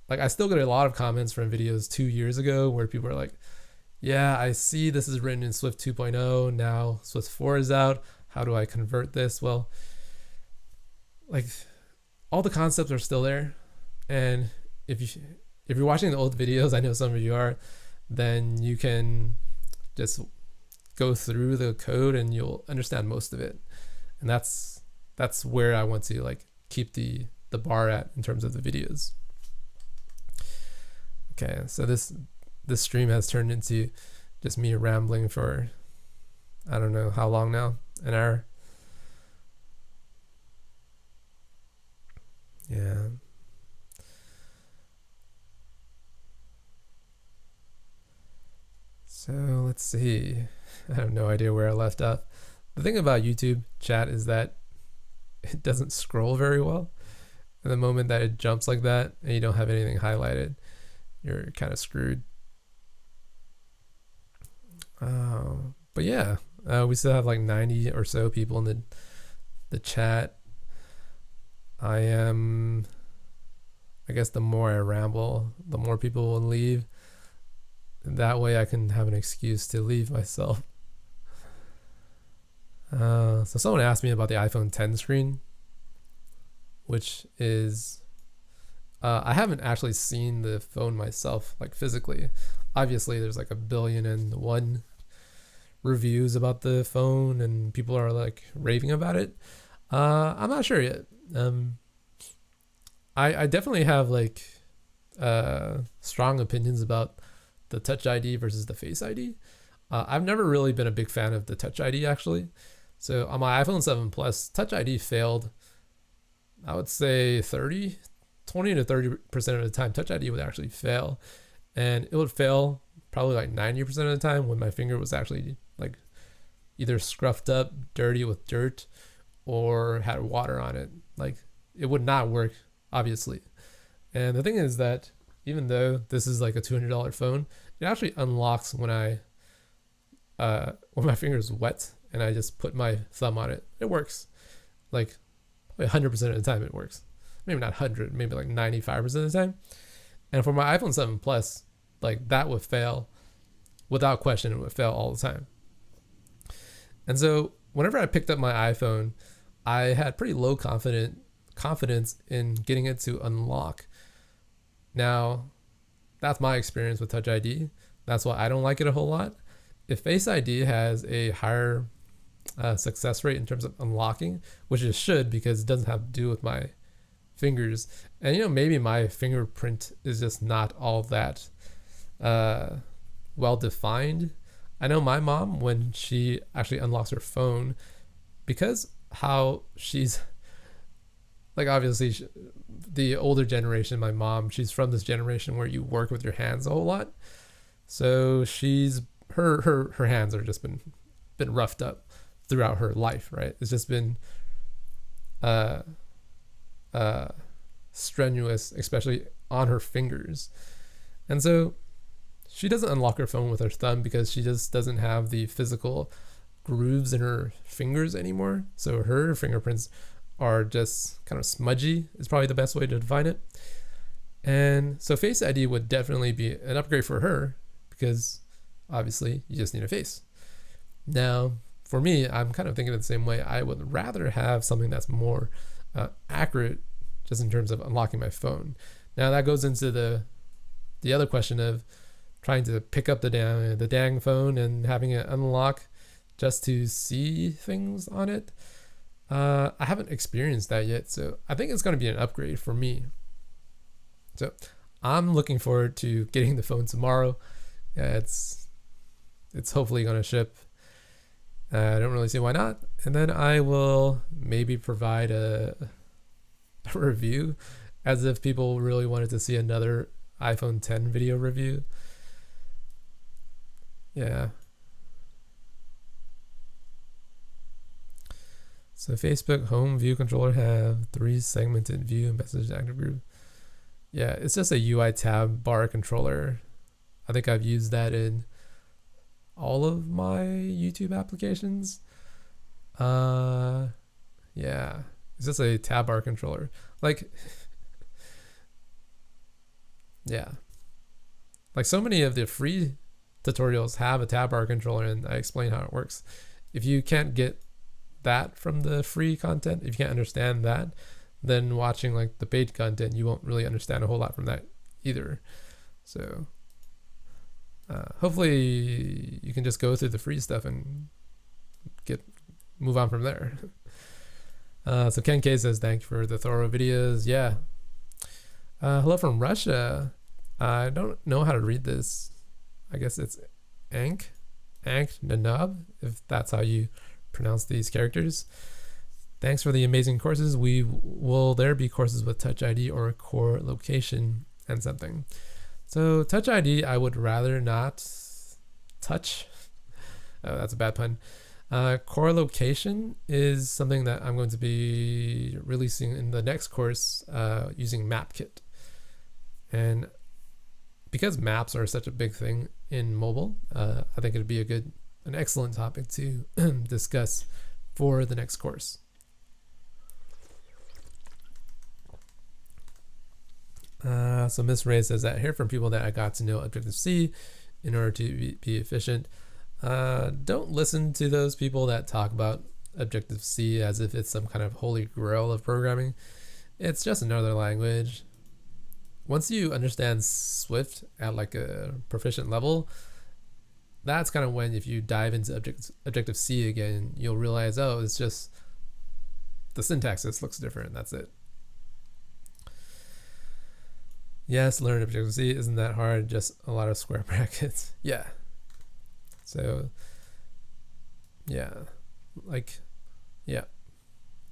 like, I still get a lot of comments from videos 2 years ago where people are like, yeah, I see this is written in Swift 2.0, now Swift 4 is out, how do I convert this? Well, like, all the concepts are still there, and if you're watching the old videos, I know some of you are, then you can just go through the code and you'll understand most of it. And that's where I want to like keep the bar at in terms of the videos. Okay, so this stream has turned into just me rambling for I don't know how long now, an hour. Yeah. So let's see. I have no idea where I left off. The thing about YouTube chat is that it doesn't scroll very well. And the moment that it jumps like that and you don't have anything highlighted, you're kind of screwed. But yeah, we still have like 90 or so people in the chat. I guess the more I ramble, the more people will leave. That way I can have an excuse to leave myself. So someone asked me about the iPhone 10 screen, which is, I haven't actually seen the phone myself, like physically. Obviously there's like 1,000,000,001 reviews about the phone and people are like raving about it. I'm not sure yet. I definitely have like strong opinions about the Touch ID versus the Face ID. I've never really been a big fan of the Touch ID actually. So on my iPhone 7 Plus, Touch ID failed, I would say 20 to 30% of the time, Touch ID would actually fail. And it would fail probably like 90% of the time when my finger was actually like either scruffed up, dirty with dirt, or had water on it. Like, it would not work, obviously. And the thing is that even though this is like a $200 phone, it actually unlocks when my finger is wet and I just put my thumb on it. It works. Like 100% of the time it works. Maybe not 100, maybe like 95% of the time. And for my iPhone 7 Plus, like that would fail without question. It would fail all the time. And so whenever I picked up my iPhone, I had pretty low confidence in getting it to unlock. Now, that's my experience with Touch ID. That's why I don't like it a whole lot. If Face ID has a higher success rate in terms of unlocking, which it should, because it doesn't have to do with my fingers. And you know, maybe my fingerprint is just not all that well defined. I know my mom, when she actually unlocks her phone, because how she's like obviously the older generation, my mom, she's from this generation where you work with your hands a whole lot. So she's her hands are just been roughed up throughout her life, right? It's just been uh uh strenuous, especially on her fingers. And so she doesn't unlock her phone with her thumb because she just doesn't have the physical grooves in her fingers anymore. So her fingerprints are just kind of smudgy, is probably the best way to define it. And so Face ID would definitely be an upgrade for her because obviously you just need a face. Now, for me, I'm kind of thinking the same way. I would rather have something that's more accurate just in terms of unlocking my phone. Now that goes into the other question of trying to pick up the dang phone and having it unlock just to see things on it. I haven't experienced that yet, so I think it's going to be an upgrade for me. So I'm looking forward to getting the phone tomorrow. It's hopefully going to ship. I don't really see why not. And then I will maybe provide a review as if people really wanted to see another iPhone 10 video review. Yeah. So Facebook home view controller have 3 segmented view and message active group. Yeah, it's just a UI tab bar controller. I think I've used that in all of my YouTube applications. Yeah, it's just a tab bar controller. Like, yeah, like so many of the free tutorials have a tab bar controller, and I explain how it works. If you can't get that from the free content, if you can't understand that, then watching like the paid content, you won't really understand a whole lot from that either. So hopefully you can just go through the free stuff and move on from there. So Ken K says, thank you for the thorough videos. Yeah. Hello from Russia. I don't know how to read this. I guess it's Ank Nanab, if that's how you pronounce these characters. Thanks for the amazing courses. Will there be courses with Touch ID or core location and something? So Touch ID, I would rather not touch. Oh, that's a bad pun. Core location is something that I'm going to be releasing in the next course using MapKit. And because maps are such a big thing in mobile, I think it'd be an excellent topic to discuss for the next course. So Miss Ray says that I hear from people that I got to know Objective-C in order to be efficient. Don't listen to those people that talk about Objective-C as if it's some kind of holy grail of programming. It's just another language. Once you understand Swift at like a proficient level, that's kind of when, if you dive into Objective-C again, you'll realize, oh, it's just the syntax just looks different. That's it. Yes, learn Objective-C isn't that hard, just a lot of square brackets. Yeah. So, yeah.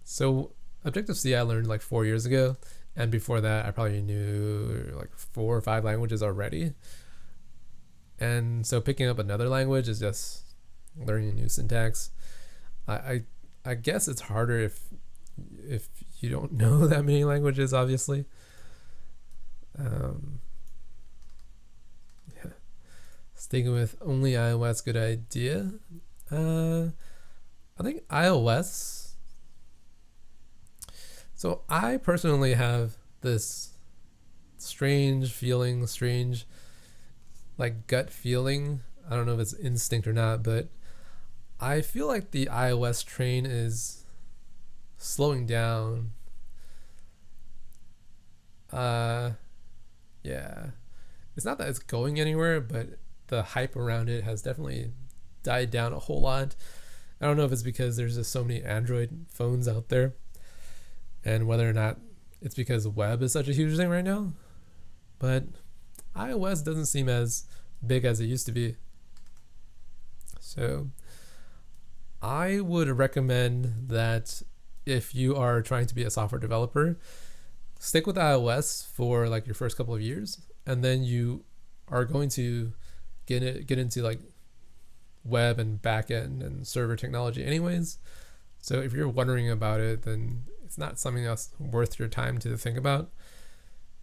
So Objective-C I learned like 4 years ago. And before that, I probably knew like 4 or 5 languages already. And so picking up another language is just learning a new syntax. I guess it's harder if you don't know that many languages, obviously. Yeah. Sticking with only iOS, good idea. I think iOS. So I personally have this strange like gut feeling. I don't know if it's instinct or not, but I feel like the iOS train is slowing down. Yeah. It's not that it's going anywhere, but the hype around it has definitely died down a whole lot. I don't know if it's because there's just so many Android phones out there, and whether or not it's because web is such a huge thing right now, but iOS doesn't seem as big as it used to be. So I would recommend that if you are trying to be a software developer, stick with iOS for like your first couple of years, and then you are going to get into like web and backend and server technology anyways. So if you're wondering about it, then it's not something that's worth your time to think about.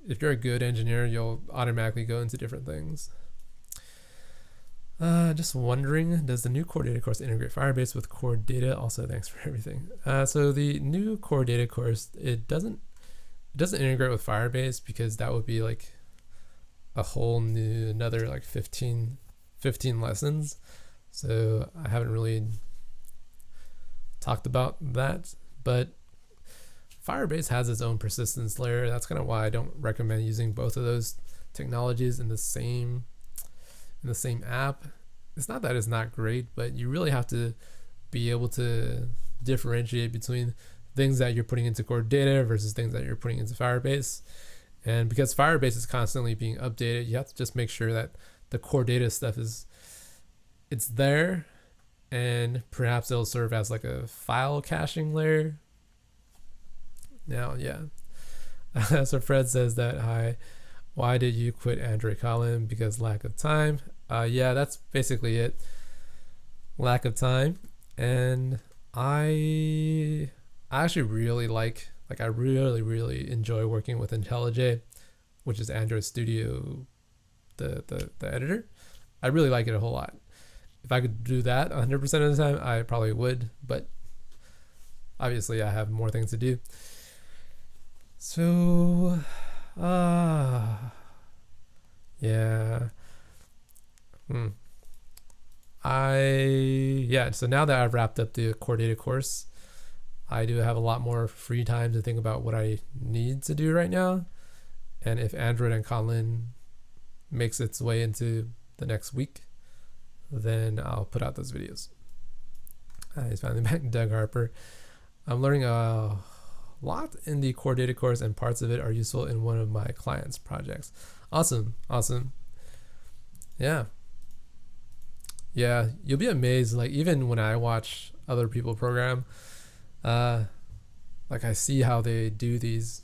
If you're a good engineer, you'll automatically go into different things. Just wondering, does the new core data course integrate Firebase with core data? Also, thanks for everything. So the new core data course, it doesn't integrate with Firebase, because that would be like a whole new another like 15 lessons. So I haven't really talked about that, but Firebase has its own persistence layer. That's kind of why I don't recommend using both of those technologies in the same app. It's not that it's not great, but you really have to be able to differentiate between things that you're putting into core data versus things that you're putting into Firebase. And because Firebase is constantly being updated, you have to just make sure that the core data stuff it's there, and perhaps it'll serve as like a file caching layer. Now, yeah. So Fred says that, hi, why did you quit Android Kotlin? Because lack of time. Yeah, that's basically it. Lack of time. And I actually really I really enjoy working with IntelliJ, which is Android Studio, the editor. I really like it a whole lot. If I could do that 100% of the time, I probably would, but obviously I have more things to do. So, yeah. So now that I've wrapped up the core data course, I do have a lot more free time to think about what I need to do right now. And if Android and Kotlin makes its way into the next week, then I'll put out those videos. He's finally back, Doug Harper. I'm learning a lot in the core data course, and parts of it are useful in one of my clients' projects. Awesome. Yeah, you'll be amazed. Like, even when I watch other people program, like I see how they do these.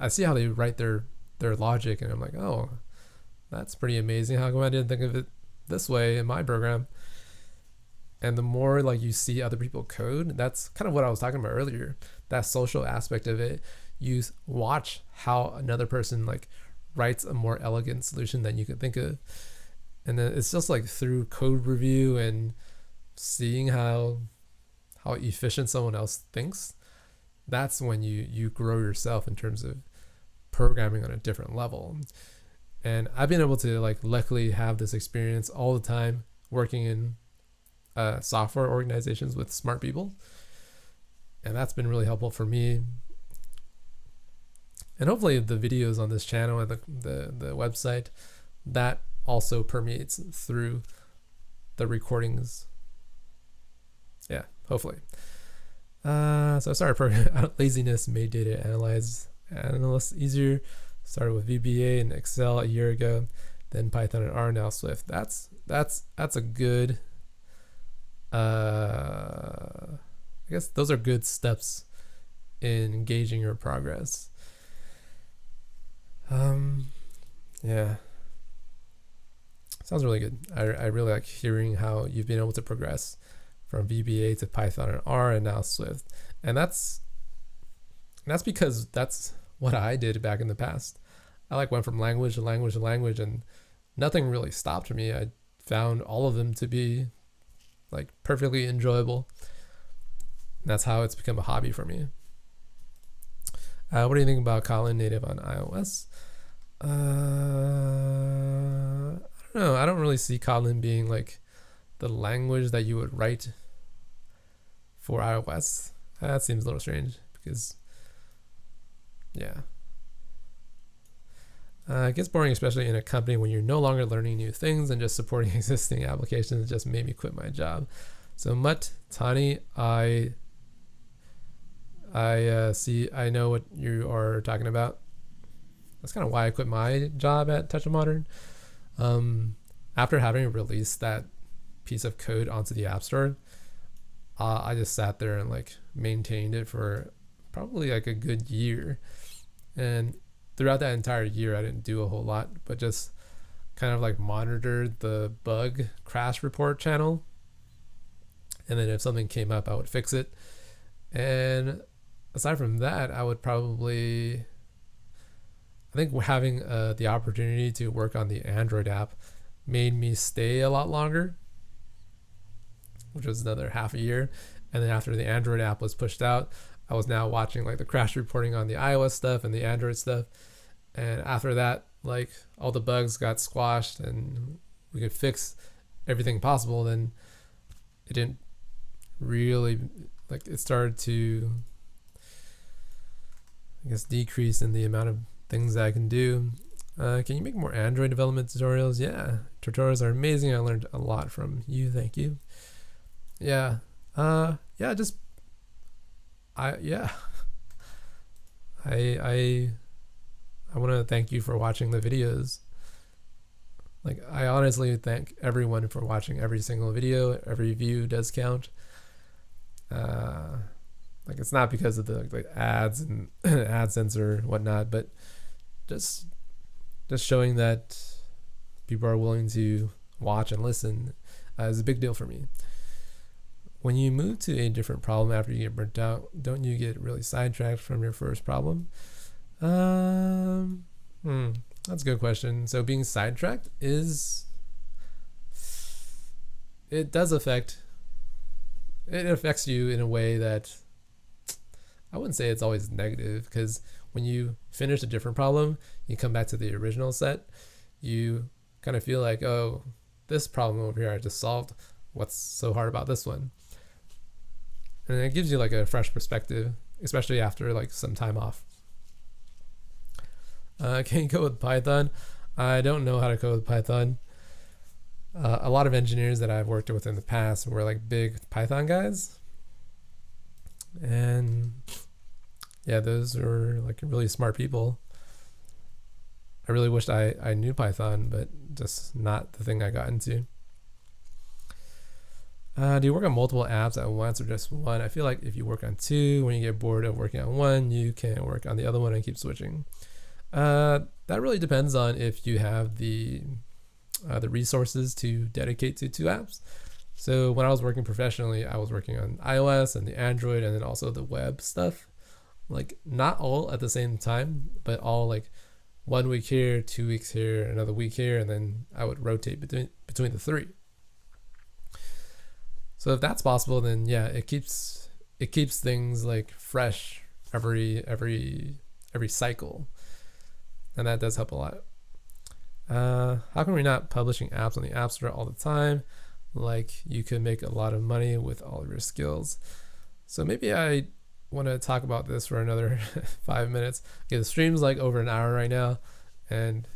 I see how they write their logic, and I'm like, oh, that's pretty amazing. How come I didn't think of it this way in my program? And the more like you see other people code, that's kind of what I was talking about earlier, that social aspect of it. You watch how another person like writes a more elegant solution than you could think of. And then it's just like through code review and seeing how efficient someone else thinks, that's when you grow yourself in terms of programming on a different level. And I've been able to like luckily have this experience all the time working in software organizations with smart people, and that's been really helpful for me. And hopefully the videos on this channel and the website, that also permeates through the recordings. Yeah, hopefully. So I started programming. Laziness made data analysts easier. Started with VBA and Excel a year ago, then Python and R, now Swift. That's a good. I guess those are good steps in gauging your progress. Yeah, sounds really good. I really like hearing how you've been able to progress from VBA to Python and R and now Swift, and that's because that's what I did back in the past. I like went from language to language to language, and nothing really stopped me. I found all of them to be like perfectly enjoyable. And that's how it's become a hobby for me. What do you think about Kotlin native on iOS? I don't know. I don't really see Kotlin being like the language that you would write for iOS. That seems a little strange because, yeah. It gets boring, especially in a company when you're no longer learning new things and just supporting existing applications. It just made me quit my job. So Mutt Tani, I know what you are talking about. That's kind of why I quit my job at Touch of Modern. After having released that piece of code onto the App Store, I just sat there and like maintained it for probably like a good year. And throughout that entire year, I didn't do a whole lot, but just kind of like monitored the bug crash report channel. And then if something came up, I would fix it. And aside from that, I would probably, I think having the opportunity to work on the Android app made me stay a lot longer, which was another half a year. And then after the Android app was pushed out, I was now watching like the crash reporting on the iOS stuff and the Android stuff. And after that, like all the bugs got squashed and we could fix everything possible, then it didn't really, like, it started to, I guess, decrease in the amount of things that I can do. Can you make more Android development tutorials? Yeah, tutorials are amazing. I learned a lot from you. Thank you. Yeah. Yeah, just I want to thank you for watching the videos. Like, I honestly thank everyone for watching every single video. Every view does count. Like, it's not because of the ads and AdSense or whatnot, but just showing that people are willing to watch and listen is a big deal for me. When you move to a different problem after you get burnt out, don't you get really sidetracked from your first problem? That's a good question. So being sidetracked it affects you in a way that I wouldn't say it's always negative, because when you finish a different problem, you come back to the original set, you kind of feel like, oh, this problem over here I just solved. What's so hard about this one? And it gives you like a fresh perspective, especially after like some time off. Can you code with Python? I don't know how to code with Python. A lot of engineers that I've worked with in the past were like big Python guys. And yeah, those are like really smart people. I really wished I knew Python, but just not the thing I got into. Do you work on multiple apps at once or just one? I feel like if you work on two, when you get bored of working on one, you can work on the other one and keep switching. That really depends on if you have the resources to dedicate to two apps. So when I was working professionally, I was working on iOS and the Android and then also the web stuff. Like, not all at the same time, but all like 1 week here, 2 weeks here, another week here, and then I would rotate between the three. So if that's possible, then yeah, it keeps things like fresh every cycle, and that does help a lot. How come we're not publishing apps on the App Store all the time? Like, you could make a lot of money with all of your skills. So maybe I want to talk about this for another 5 minutes. Okay, the stream's like over an hour right now, and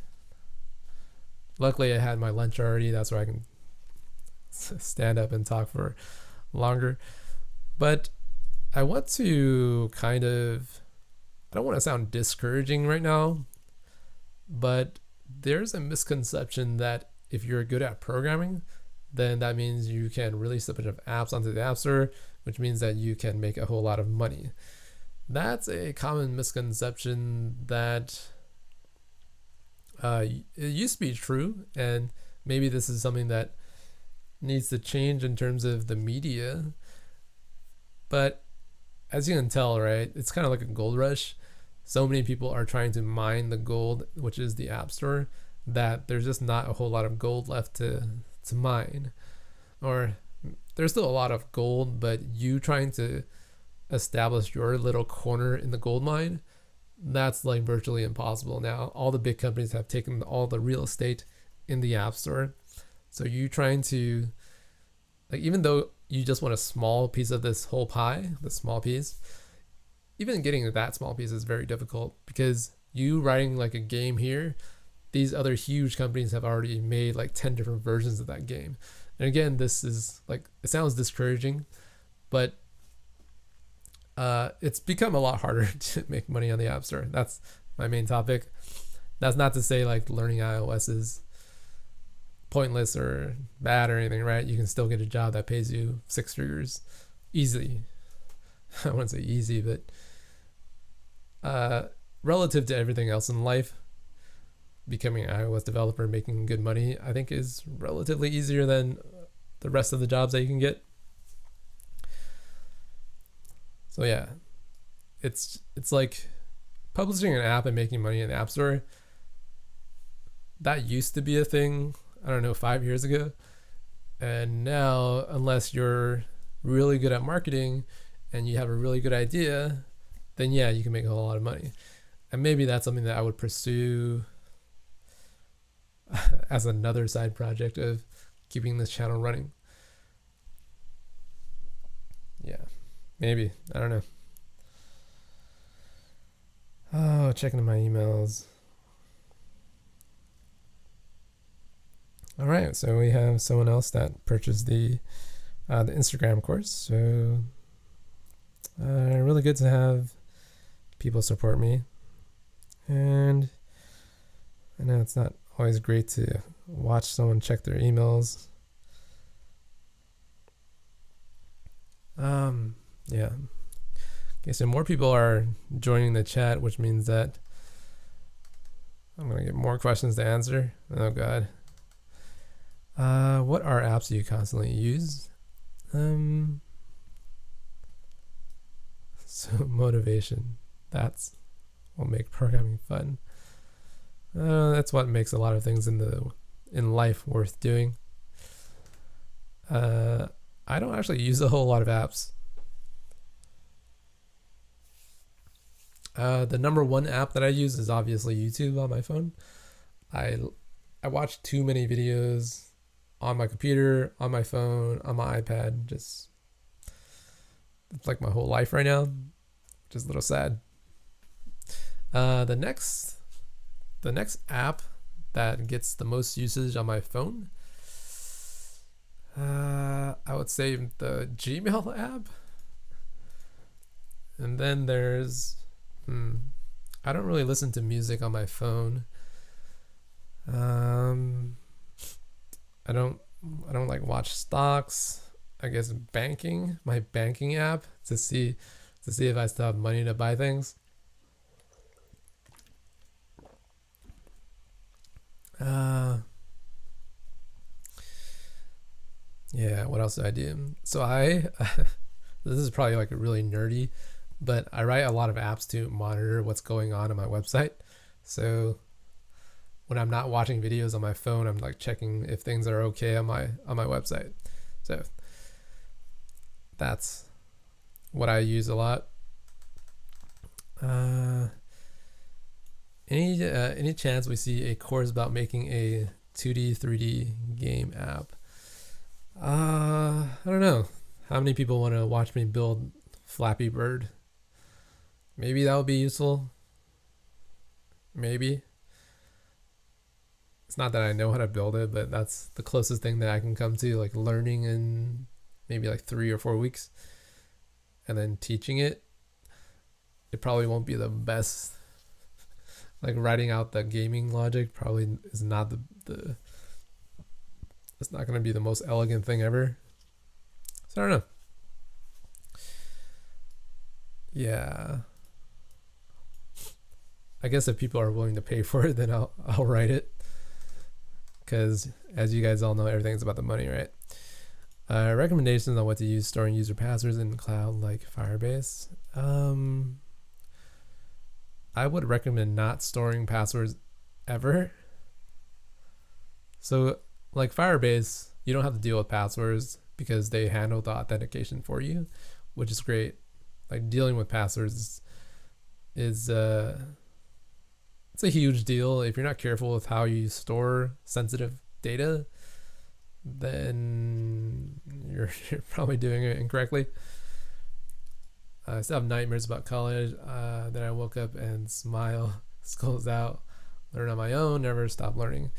luckily I had my lunch already. That's where I can stand up and talk for longer. But I want to I don't want to sound discouraging right now, but there's a misconception that if you're good at programming, then that means you can release a bunch of apps onto the App Store, which means that you can make a whole lot of money. That's a common misconception that it used to be true, and maybe this is something that needs to change in terms of the media. But as you can tell, right, it's kind of like a gold rush. So many people are trying to mine the gold, which is the App Store, that there's just not a whole lot of gold left to mine. Or there's still a lot of gold, but you trying to establish your little corner in the gold mine, that's like virtually impossible now. All the big companies have taken all the real estate in the App Store. So you trying to, like, even though you just want a small piece of this whole pie, the small piece, even getting that small piece is very difficult, because you writing like a game here, these other huge companies have already made like 10 different versions of that game. And again, this is like, it sounds discouraging, but it's become a lot harder to make money on the App Store. That's my main topic. That's not to say like learning iOS is pointless or bad or anything, right? You can still get a job that pays you 6 figures easily. I wouldn't say easy, but relative to everything else in life, becoming an iOS developer, making good money, I think is relatively easier than the rest of the jobs that you can get. So yeah, it's like publishing an app and making money in the App Store. That used to be a thing, I don't know, 5 years ago. And now, unless you're really good at marketing and you have a really good idea, then yeah, you can make a whole lot of money. And maybe that's something that I would pursue as another side project of keeping this channel running. Yeah, maybe. I don't know. Oh, checking my emails. All right, so we have someone else that purchased the Instagram course. So really good to have people support me. And I know it's not always great to watch someone check their emails. Yeah. Okay, so more people are joining the chat, which means that I'm going to get more questions to answer. Oh, God. What are apps you constantly use? So motivation. That's what makes programming fun. That's what makes a lot of things in life worth doing. I don't actually use a whole lot of apps. The number one app that I use is obviously YouTube on my phone. I watch too many videos on my computer, on my phone, on my iPad. Just, it's like my whole life right now. Just a little sad. The next app that gets the most usage on my phone, I would say the Gmail app. And then there's, I don't really listen to music on my phone. I don't like watch stocks. I guess banking, my banking app to see if I still have money to buy things. Yeah, what else do I do? So this is probably like really nerdy, but I write a lot of apps to monitor what's going on my website. So when I'm not watching videos on my phone, I'm like checking if things are okay on my website. So that's what I use a lot. Any chance we see a course about making a 2D, 3D game app? I don't know. How many people want to watch me build Flappy Bird? Maybe that would be useful. Maybe. It's not that I know how to build it, but that's the closest thing that I can come to, like learning in maybe like 3 or 4 weeks and then teaching it. It probably won't be the best. Like writing out the gaming logic probably is not the it's not going to be the most elegant thing ever. So I don't know. Yeah. I guess if people are willing to pay for it, then I'll write it. Because as you guys all know, everything's about the money, right? Recommendations on what to use storing user passwords in the cloud like Firebase. I would recommend not storing passwords ever. So like Firebase, you don't have to deal with passwords because they handle the authentication for you, which is great. Like dealing with passwords is it's a huge deal. If you're not careful with how you store sensitive data, then you're probably doing it incorrectly. I still have nightmares about college. Then I woke up and smile, school's out, learn on my own, never stop learning.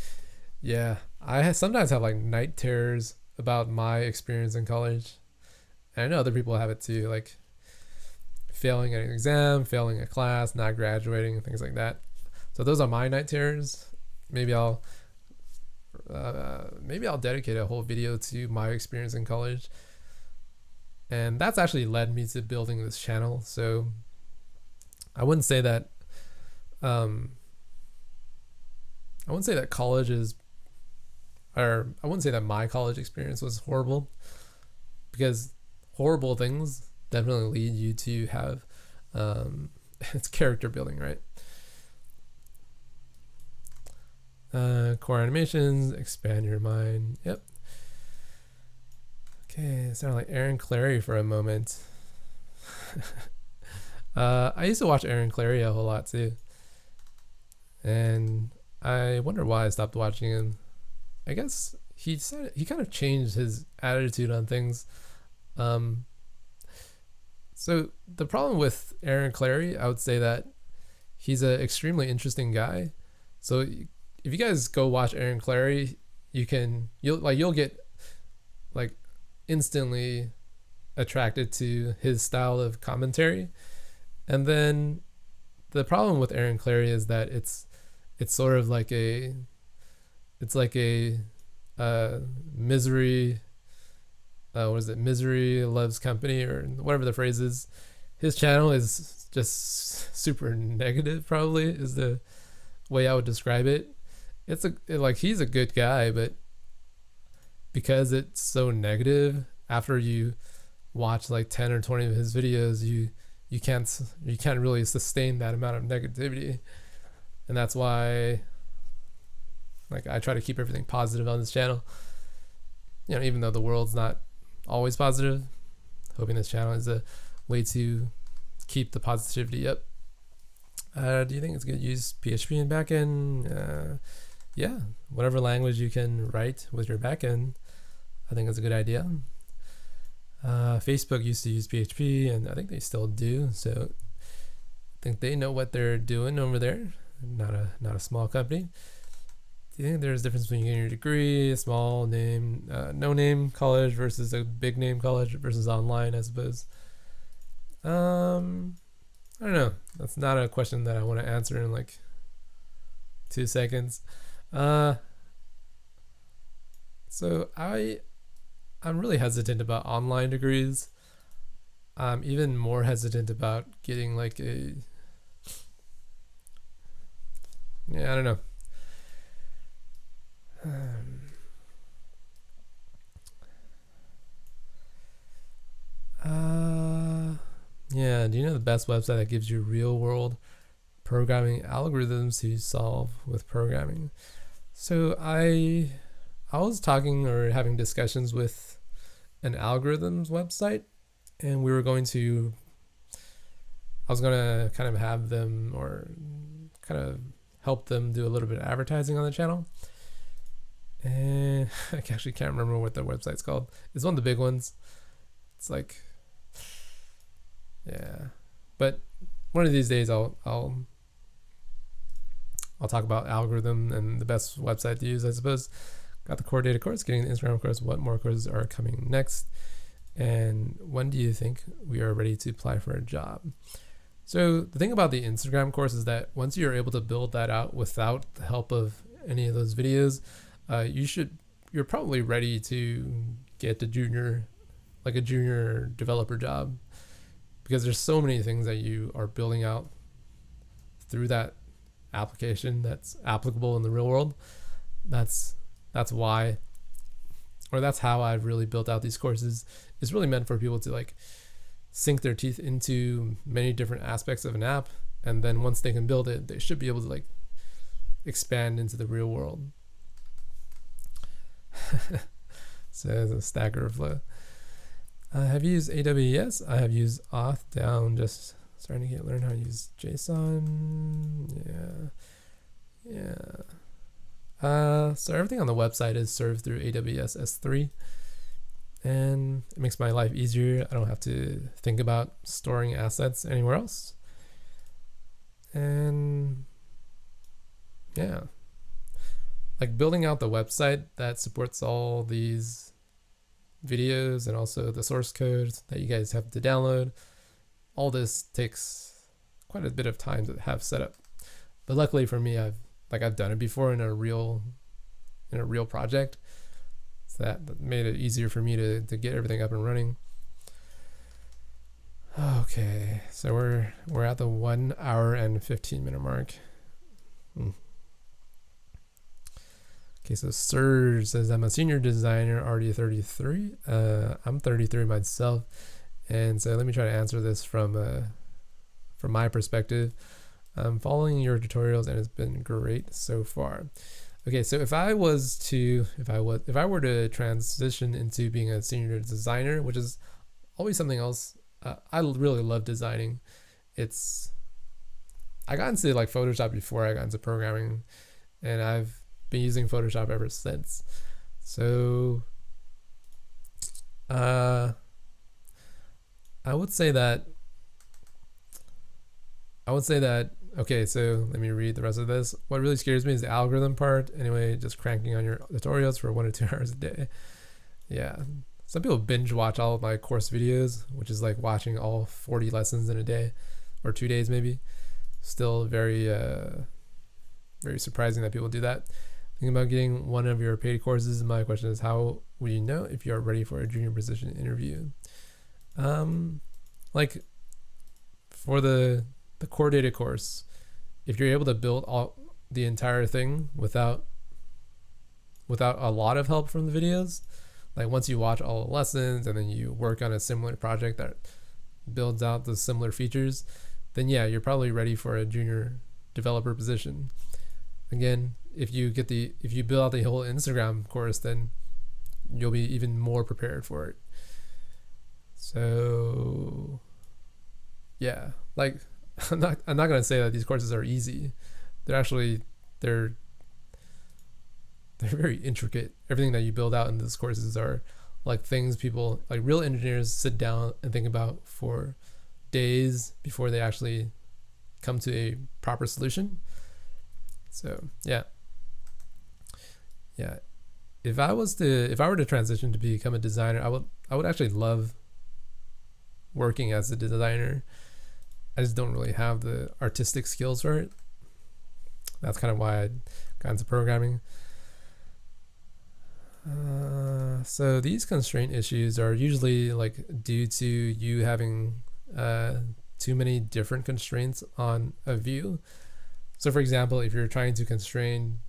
Yeah, I sometimes have like night terrors about my experience in college. And I know other people have it too, like failing an exam, failing a class, not graduating, and things like that. So those are my night terrors. Maybe I'll dedicate a whole video to my experience in college. And that's actually led me to building this channel. So I wouldn't say that college is, or I wouldn't say that my college experience was horrible, because horrible things definitely lead you to have it's character building, right? Core animations, expand your mind. Yep. Okay, it sounded like Aaron Clary for a moment. I used to watch Aaron Clary a whole lot too, and I wonder why I stopped watching him. I guess he kind of changed his attitude on things. So the problem with Aaron Clary, I would say that he's an extremely interesting guy. So if you guys go watch Aaron Clary, you'll get like instantly attracted to his style of commentary. And then the problem with Aaron Clary is that it's sort of like a misery, misery loves company, or whatever the phrase is. His channel is just super negative, probably is the way I would describe it. He's a good guy, but because it's so negative, after you watch like 10 or 20 of his videos, you can't really sustain that amount of negativity. And that's why I try to keep everything positive on this channel, even though the world's not always positive. Hoping this channel is a way to keep the positivity up. Do you think it's good to use PHP in backend? Yeah, whatever language you can write with your backend, I think it's a good idea. Facebook used to use PHP, and I think they still do. So I think they know what they're doing over there. Not a small company. Do you think there's a difference between getting your degree, a small name, no name college versus a big name college versus online, I suppose? I don't know. That's not a question that I want to answer in like 2 seconds. So I'm really hesitant about online degrees. I'm even more hesitant about getting like I don't know. Do you know the best website that gives you real world programming algorithms to solve with programming? So I was talking or having discussions with an algorithms website, and I was going to kind of have them, or kind of help them do a little bit of advertising on the channel. And I actually can't remember what the website's called. It's one of the big ones. It's like, yeah. But one of these days I'll talk about algorithm and the best website to use, I suppose. Got the core data course, getting the Instagram course. What more courses are coming next? And when do you think we are ready to apply for a job? So the thing about the Instagram course is that once you're able to build that out without the help of any of those videos, you're probably ready to get a junior developer job, because there's so many things that you are building out through that application that's applicable in the real world. That's why, or that's how I've really built out these courses. It's really meant for people to like sink their teeth into many different aspects of an app, and then once they can build it, they should be able to like expand into the real world. So it's a stack overflow. Have you used AWS? I have used Auth down, just starting to learn how to use JSON. So everything on the website is served through AWS S3, and it makes my life easier. I don't have to think about storing assets anywhere else. And yeah, like building out the website that supports all these videos and also the source code that you guys have to download. All this takes quite a bit of time to have set up. But luckily for me, I've done it before in a real project. So that made it easier for me to get everything up and running. Okay, so we're at the 1 hour and 15-minute mark. Okay, so Serge says, I'm a senior designer, already 33. I'm 33 myself, and so let me try to answer this from my perspective. I'm following your tutorials, and it's been great so far. Okay, so if I were to transition into being a senior designer, which is always something else, I really love designing. I got into like Photoshop before I got into programming, and I've been using Photoshop ever since. So I would say that okay, so let me read the rest of this. What really scares me is the algorithm part. Anyway, just cranking on your tutorials for 1 or 2 hours a day. Yeah. Some people binge watch all of my course videos, which is like watching all 40 lessons in a day or 2 days maybe. Still very surprising that people do that. Thinking about getting one of your paid courses. My question is, how will you know if you are ready for a junior position interview? Like for the core data course, if you're able to build the entire thing without a lot of help from the videos, like once you watch all the lessons and then you work on a similar project that builds out the similar features, then yeah, you're probably ready for a junior developer position. Again, if you build out the whole Instagram course, then you'll be even more prepared for it. So yeah, like I'm not gonna say that these courses are easy. They're very intricate. Everything that you build out in these courses are like things people, like real engineers, sit down and think about for days before they actually come to a proper solution. So yeah. If I were to transition to become a designer, I would actually love working as a designer. I just don't really have the artistic skills for it. That's kind of why I got into programming. So these constraint issues are usually like due to you having too many different constraints on a view. So for example, if you're trying to constrain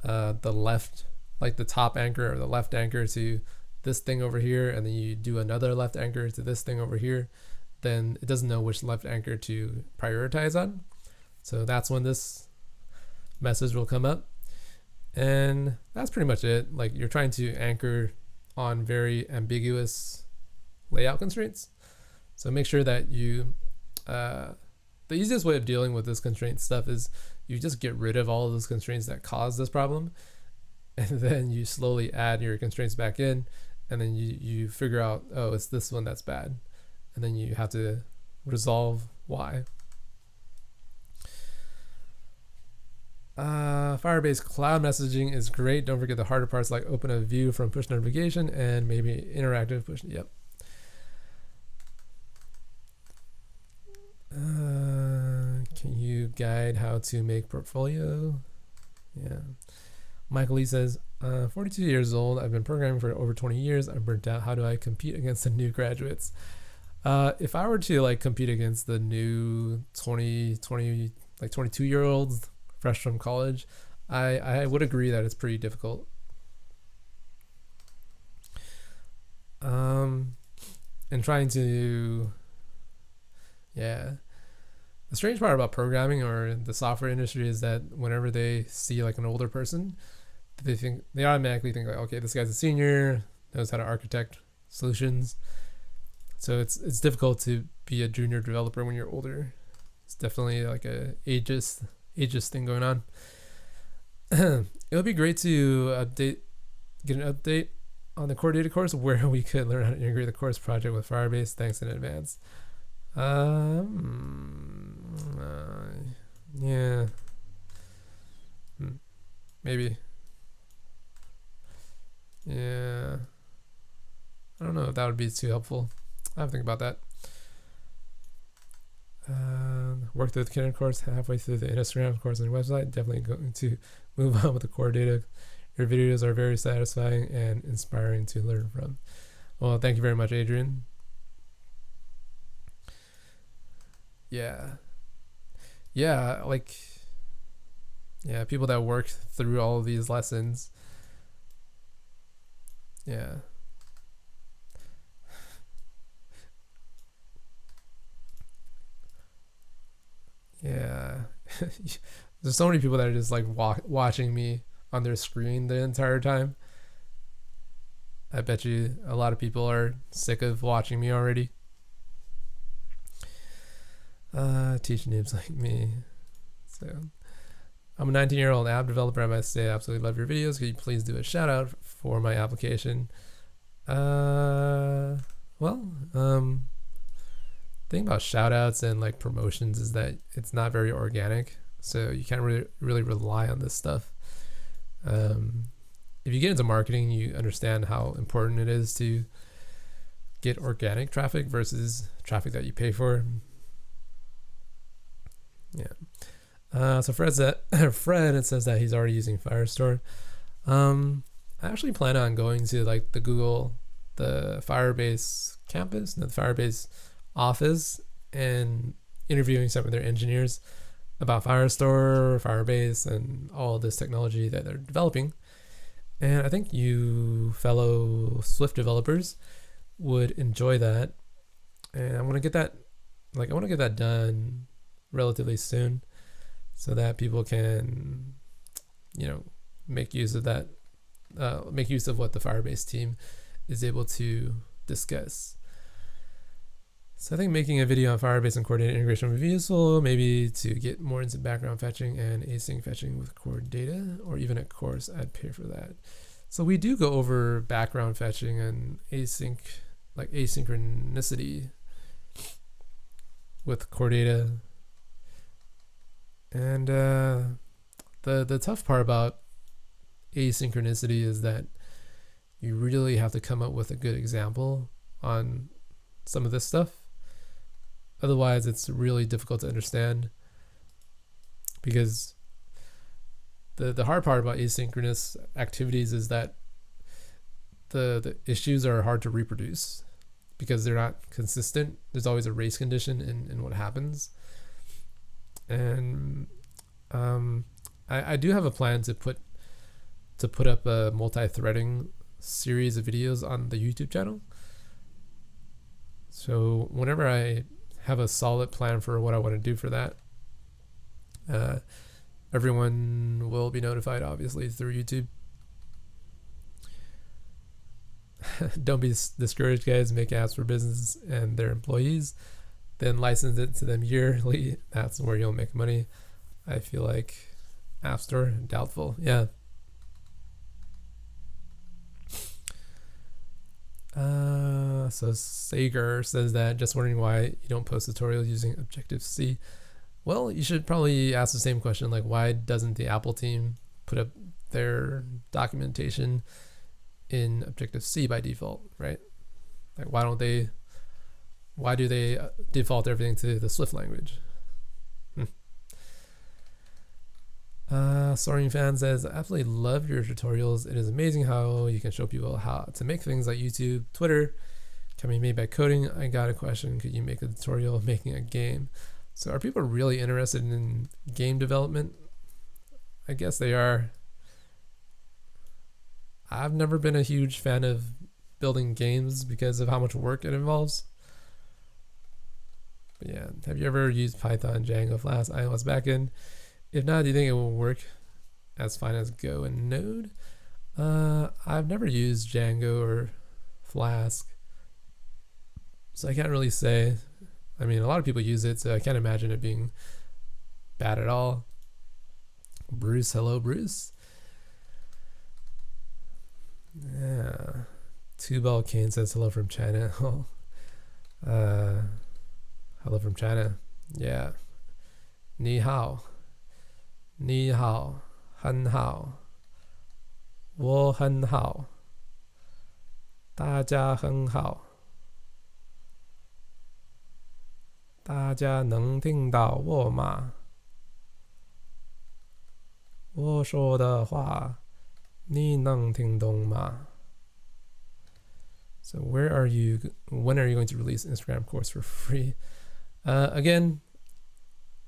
the left, like the top anchor or the left anchor to this thing over here, and then you do another left anchor to this thing over here, then it doesn't know which left anchor to prioritize on. So that's when this message will come up. And that's pretty much it. Like you're trying to anchor on very ambiguous layout constraints. So make sure that you, the easiest way of dealing with this constraint stuff is you just get rid of all of those constraints that cause this problem. And then you slowly add your constraints back in. And then you figure out, oh, it's this one that's bad. And then you have to resolve why. Firebase cloud messaging is great. Don't forget the harder parts like open a view from push notification and maybe interactive push. Yep. Can you guide how to make portfolio? Yeah. Michael Lee says, 42 years old. I've been programming for over 20 years. I'm burnt out. How do I compete against the new graduates? If I were to like compete against the new 22-year-olds fresh from college, I would agree that it's pretty difficult. And trying to, yeah. The strange part about programming or the software industry is that whenever they see like an older person, they automatically think like, okay, this guy's a senior, knows how to architect solutions. So it's difficult to be a junior developer when you're older. It's definitely like a ageist thing going on. It would be great to get an update on the core data course where we could learn how to integrate the course project with Firebase. Thanks in advance. Yeah. Maybe. Yeah. I don't know if that would be too helpful. I have to think about that. Work through the kindergarten course, halfway through the Instagram course on your website. Definitely going to move on with the core data. Your videos are very satisfying and inspiring to learn from. Well, thank you very much, Adrian. Yeah. Yeah, like, yeah, people that work through all of these lessons. Yeah. Yeah. There's so many people that are just like watching me on their screen the entire time. I bet you a lot of people are sick of watching me already. Teach noobs like me. So, I'm a 19-year-old app developer. I must say, I absolutely love your videos. Could you please do a shout out for my application? Well, thing about shout outs and like promotions is that it's not very organic. So you can't really rely on this stuff. If you get into marketing, you understand how important it is to get organic traffic versus traffic that you pay for. Yeah. So Fred it says that he's already using Firestore. I actually plan on going to like the Firebase campus, the Firebase office, and interviewing some of their engineers about Firestore, Firebase, and all this technology that they're developing. And I think you fellow Swift developers would enjoy that. And I want to get that done relatively soon so that people can, make use of that, make use of what the Firebase team is able to discuss. So I think making a video on Firebase and Core Data integration would be useful, maybe to get more into background fetching and async fetching with Core Data, or even a course, I'd pay for that. So we do go over background fetching and asynchronicity with Core Data. And the tough part about asynchronicity is that you really have to come up with a good example on some of this stuff. Otherwise, it's really difficult to understand, because the hard part about asynchronous activities is that the issues are hard to reproduce because they're not consistent. There's always a race condition in what happens. And I do have a plan to put up a multi-threading series of videos on the YouTube channel. So whenever I have a solid plan for what I want to do for that, everyone will be notified, obviously, through YouTube. Don't be discouraged, guys. Make apps for business and their employees, then license it to them yearly. That's where you'll make money. I feel like App Store, doubtful. Yeah. So Sager says that, just wondering why you don't post tutorials using Objective-C. Well, you should probably ask the same question, like, why doesn't the Apple team put up their documentation in Objective-C by default, right? Like, why do they default everything to the Swift language? Soaring Fan says, I absolutely love your tutorials. It is amazing how you can show people how to make things like YouTube, Twitter can be made by coding. I got a question. Could you make a tutorial of making a game? So are people really interested in game development? I guess they are. I've never been a huge fan of building games because of how much work it involves. But yeah, have you ever used Python, Django, Flask, iOS backend? If not, do you think it will work as fine as Go and Node? I've never used Django or Flask, so I can't really say. I mean, a lot of people use it, so I can't imagine it being bad at all. Bruce, hello, Bruce. Yeah. Tubal Kane says hello from China. Hello from China. Yeah. Ni hao. Ni hao. Hen hao. Wo hen hao. 大家很好。大家能听到我吗？我说的话你能听懂吗？ So when are you going to release Instagram course for free? Again,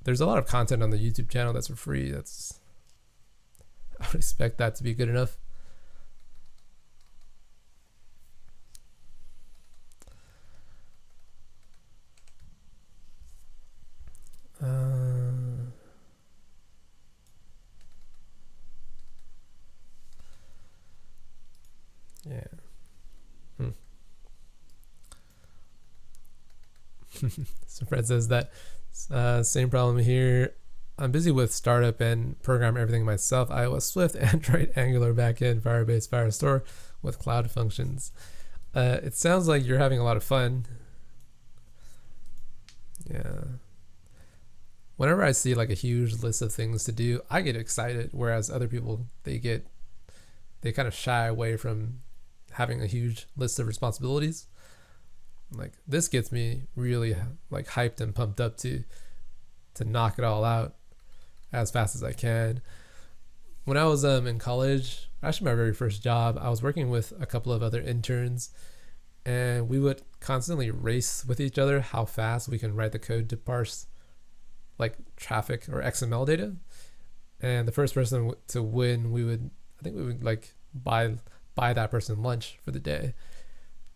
there's a lot of content on the YouTube channel that's for free. I would expect that to be good enough. Yeah. So Fred says that same problem here. I'm busy with startup and program everything myself. iOS, Swift, Android, Angular, backend, Firebase, Firestore with cloud functions. It sounds like you're having a lot of fun. Yeah. Whenever I see like a huge list of things to do, I get excited. Whereas other people, they kind of shy away from having a huge list of responsibilities. Like this gets me really like hyped and pumped up to knock it all out as fast as I can. When I was in college, actually my very first job, I was working with a couple of other interns, and we would constantly race with each other how fast we can write the code to parse like traffic or XML data. And the first person to win, I think we would like buy that person lunch for the day.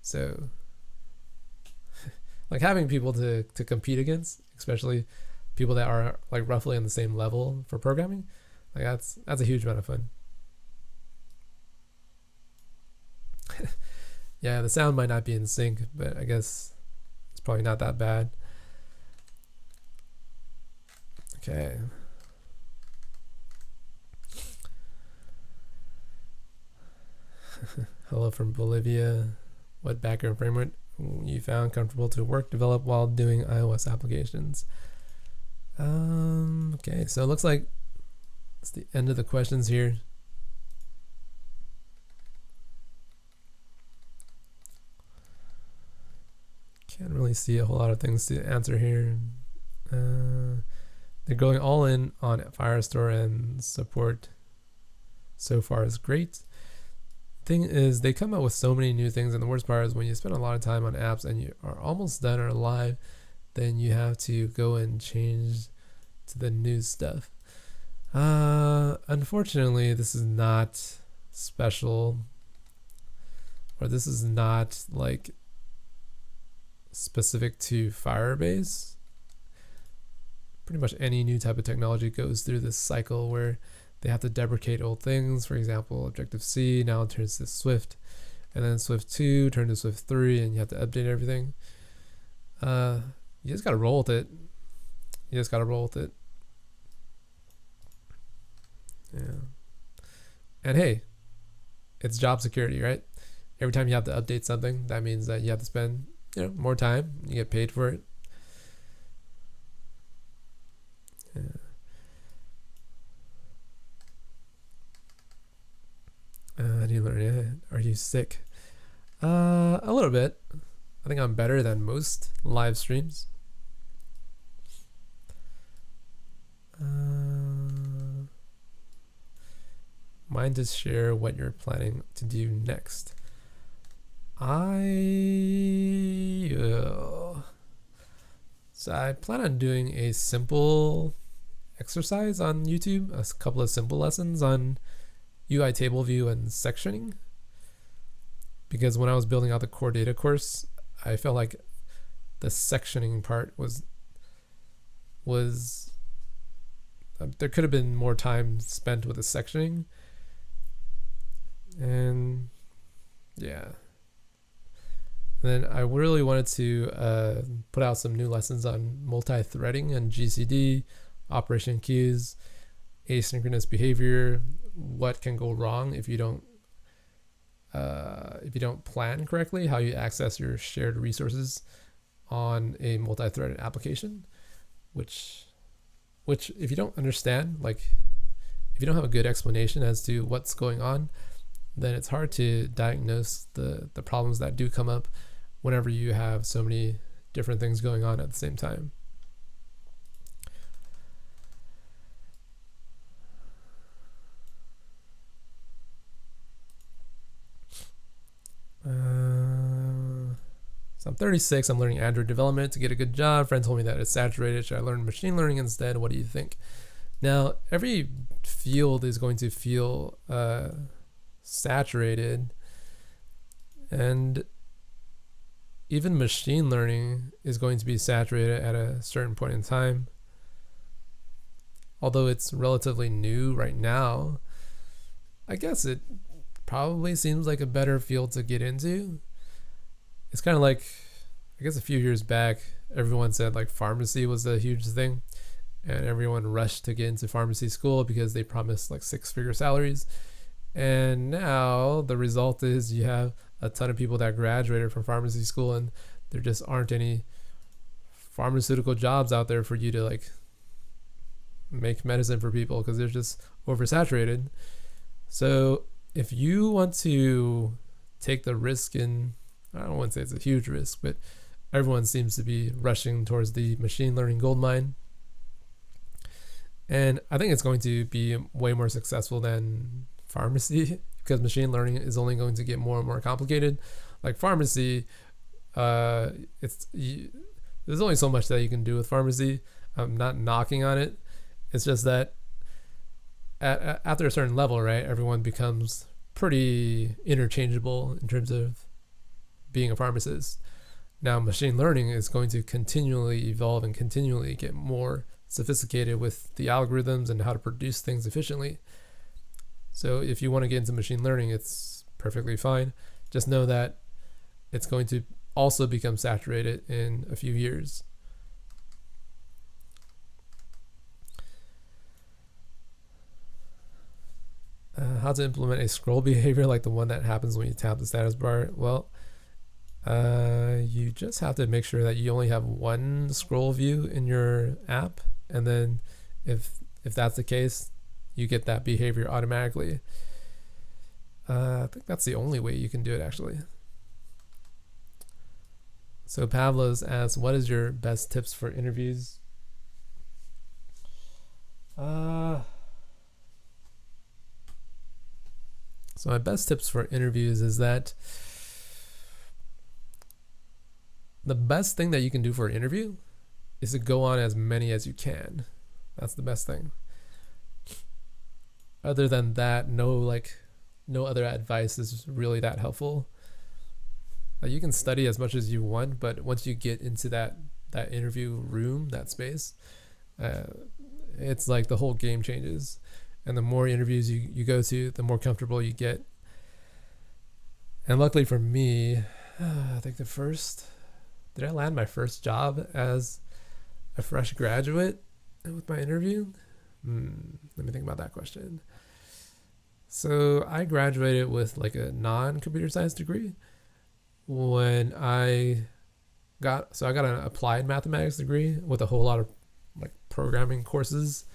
So like having people to compete against, especially people that are like roughly on the same level for programming, like that's a huge amount of fun. Yeah, the sound might not be in sync, but I guess it's probably not that bad. Okay. Hello from Bolivia. What background framework you found comfortable to work, develop while doing iOS applications? Okay, so it looks like it's the end of the questions here. Can't really see a whole lot of things to answer here. They're going all in on Firestore, and support so far is great. Thing is, they come out with so many new things, and the worst part is when you spend a lot of time on apps and you are almost done or live, then you have to go and change to the new stuff. Unfortunately, this is not special, or this is not like specific to Firebase. Pretty much any new type of technology goes through this cycle where they have to deprecate old things. For example, Objective-C now turns to Swift, and then Swift 2 turned to Swift 3, and you have to update everything. You just gotta roll with it. Yeah. And hey, it's job security, right? Every time you have to update something, that means that you have to spend, more time. You get paid for it. Yeah. Do you learn it? Are you sick? A little bit. I think I'm better than most live streams. Mind to share what you're planning to do next. So I plan on doing a simple exercise on YouTube, a couple of simple lessons on UI table view and sectioning. Because when I was building out the core data course, I felt like the sectioning part was there could have been more time spent with the sectioning. And yeah. And then I really wanted to put out some new lessons on multi-threading and GCD, operation queues, asynchronous behavior, what can go wrong if you don't plan correctly, how you access your shared resources on a multi-threaded application, which if you don't understand, like if you don't have a good explanation as to what's going on, then it's hard to diagnose the problems that do come up whenever you have so many different things going on at the same time. So I'm 36. I'm learning Android development to get a good job. Friend told me that it's saturated. Should I learn machine learning instead? What do you think? Now, every field is going to feel saturated, and even machine learning is going to be saturated at a certain point in time. Although it's relatively new right now, I guess it probably seems like a better field to get into. It's kind of like, I guess a few years back, everyone said like pharmacy was a huge thing, and everyone rushed to get into pharmacy school because they promised like 6-figure salaries. And now the result is you have a ton of people that graduated from pharmacy school, and there just aren't any pharmaceutical jobs out there for you to like make medicine for people because they're just oversaturated. So if you want to take the risk, and I don't want to say it's a huge risk, but everyone seems to be rushing towards the machine learning goldmine. And I think it's going to be way more successful than pharmacy because machine learning is only going to get more and more complicated. Like pharmacy, there's only so much that you can do with pharmacy. I'm not knocking on it. It's just that after a certain level, right, everyone becomes pretty interchangeable in terms of being a pharmacist. Now, machine learning is going to continually evolve and continually get more sophisticated with the algorithms and how to produce things efficiently. So if you want to get into machine learning, it's perfectly fine. Just know that it's going to also become saturated in a few years. How to implement a scroll behavior like the one that happens when you tap the status bar? Well, you just have to make sure that you only have one scroll view in your app, and then if that's the case, you get that behavior automatically. I think that's the only way you can do it, actually. So Pavlos asks, what is your best tips for interviews? So my best tips for interviews is that the best thing that you can do for an interview is to go on as many as you can. That's the best thing. Other than that, no other advice is really that helpful. You can study as much as you want, but once you get into that interview room, that space, it's like the whole game changes. And the more interviews you go to, the more comfortable you get. And luckily for me, I think did I land my first job as a fresh graduate with my interview? Let me think about that question. So I graduated with like a non-computer science degree. When I got an applied mathematics degree with a whole lot of like programming courses.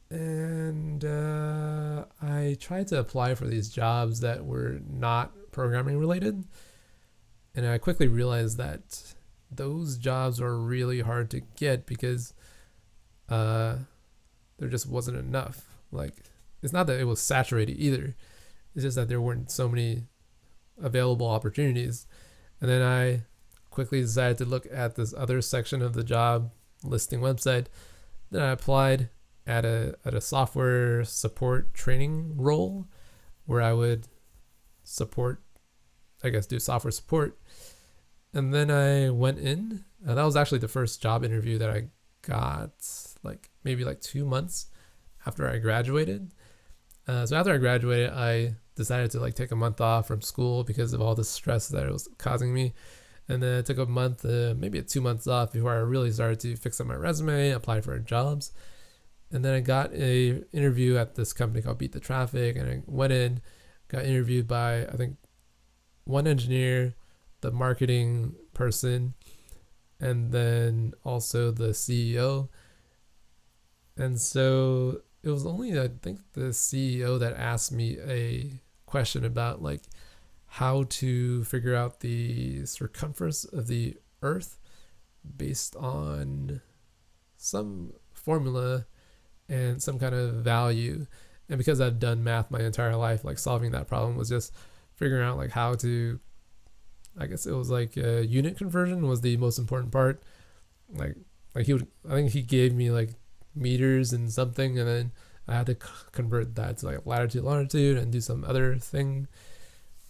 And I tried to apply for these jobs that were not programming related. And I quickly realized that those jobs were really hard to get because there just wasn't enough. Like, it's not that it was saturated either. It's just that there weren't so many available opportunities. And then I quickly decided to look at this other section of the job listing website. Then I applied at a software support training role where I would do software support. And then I went in. That was actually the first job interview that I got maybe 2 months after I graduated. So after I graduated, I decided to take a month off from school because of all the stress that it was causing me. And then I took a month, maybe 2 months off before I really started to fix up my resume, apply for jobs. And then I got a interview at this company called Beat the Traffic, and I went in, got interviewed by, I think, one engineer, the marketing person, and then also the CEO. And so it was only, I think, the CEO that asked me a question about how to figure out the circumference of the Earth based on some formula and some kind of value. And because I've done math my entire life, solving that problem was just figuring out how to I guess it was like unit conversion was the most important part. Like he would, I think he gave me like meters and something, and then I had to convert that to like latitude, longitude, and do some other thing,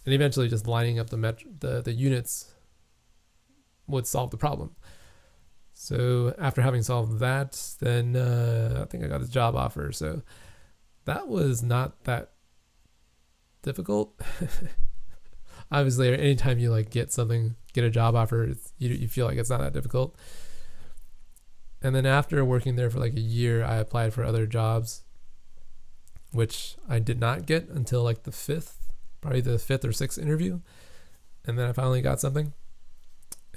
and eventually just lining up the units would solve the problem. So after having solved that, then I think I got a job offer. So that was not that difficult. Obviously, anytime you like get a job offer, you feel like it's not that difficult. And then after working there for like a year, I applied for other jobs, which I did not get until like the fifth or sixth interview. And then I finally got something.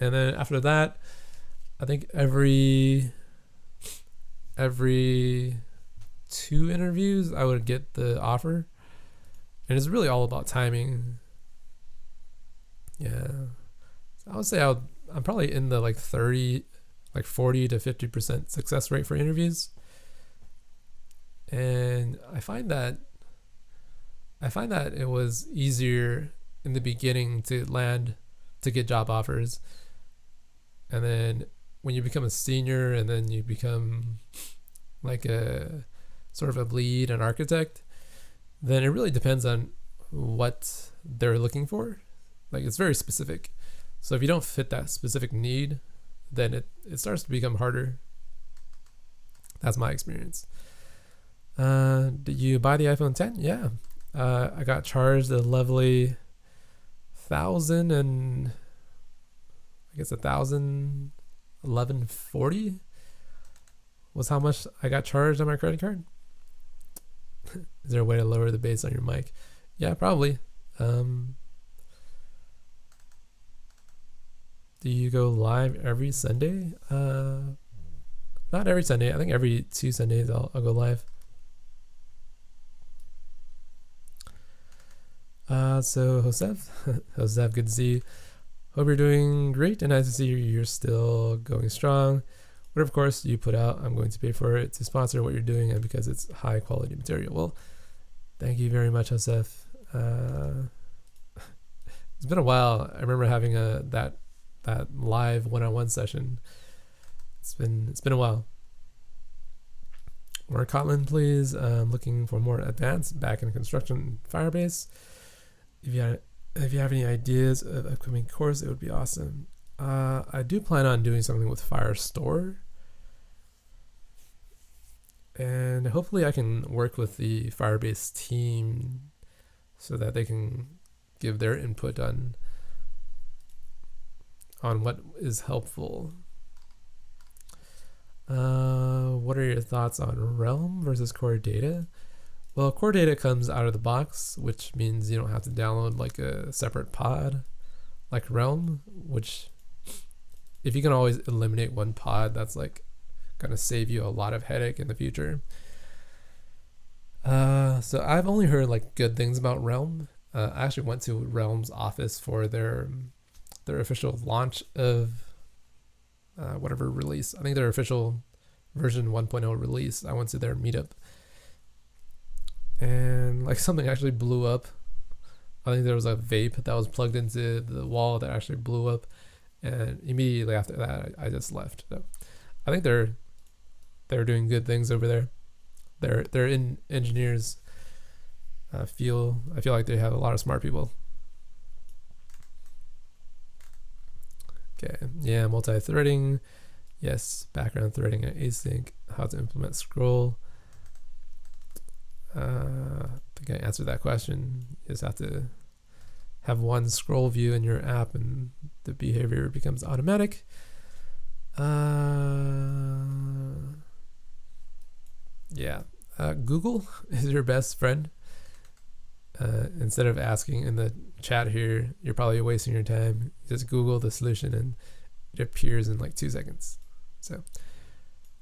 And then after that, I think every 2 interviews, I would get the offer. And it's really all about timing. Yeah. I would say I'm probably in the like 40 to 50% success rate for interviews. And I find that it was easier in the beginning to get job offers. And then when you become a senior and then you become like a sort of a lead, an architect, then it really depends on what they're looking for. Like it's very specific. So if you don't fit that specific need, then it starts to become harder. That's my experience. Did you buy the iPhone 10? Yeah. I got charged a lovely $1,1140 was how much I got charged on my credit card. Is there a way to lower the bass on your mic? Yeah, probably. Do you go live every Sunday? Not every Sunday. I think every 2 Sundays I'll go live. So Josef, good to see you. Hope you're doing great, and nice to see you're still going strong. Whatever course you put out, I'm going to pay for it to sponsor what you're doing, and because it's high quality material. Well, thank you very much, Josef. It's been a while. I remember having that live one-on-one session. It's been a while. More Kotlin, please. Looking for more advanced backend construction Firebase. If you have any ideas of upcoming course, it would be awesome. I do plan on doing something with Firestore, and hopefully I can work with the Firebase team so that they can give their input on what is helpful. What are your thoughts on Realm versus Core Data? Well, Core Data comes out of the box, which means you don't have to download like a separate pod like Realm, which if you can always eliminate one pod, that's like gonna save you a lot of headache in the future. So I've only heard like good things about Realm. I actually went to Realm's office for their official launch of whatever release. I think their official version 1.0 release. I went to their meetup, and like something actually blew up. I think there was a vape that was plugged into the wall that actually blew up, and immediately after that I just left. So I think they're doing good things over there. They're in engineers. I feel like they have a lot of smart people. Okay, yeah, multi-threading. Yes, background threading and async. How to implement scroll. I think I answered that question. You just have to have one scroll view in your app and the behavior becomes automatic. Yeah, Google is your best friend. Instead of asking in the chat here, you're probably wasting your time. Just Google the solution and it appears in like 2 seconds. So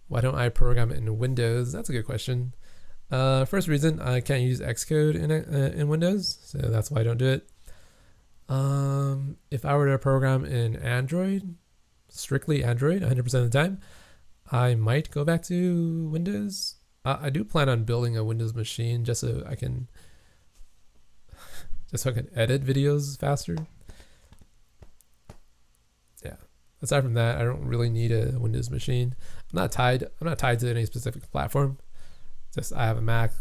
why don't I program it in Windows? That's a good question. First reason, I can't use Xcode in Windows, so that's why I don't do it. If I were to program in Android, strictly Android, 100% of the time, I might go back to Windows. I do plan on building a Windows machine just so I can edit videos faster. aside from that, I don't really need a Windows machine. I'm not tied to any specific platform. Just I have a Mac.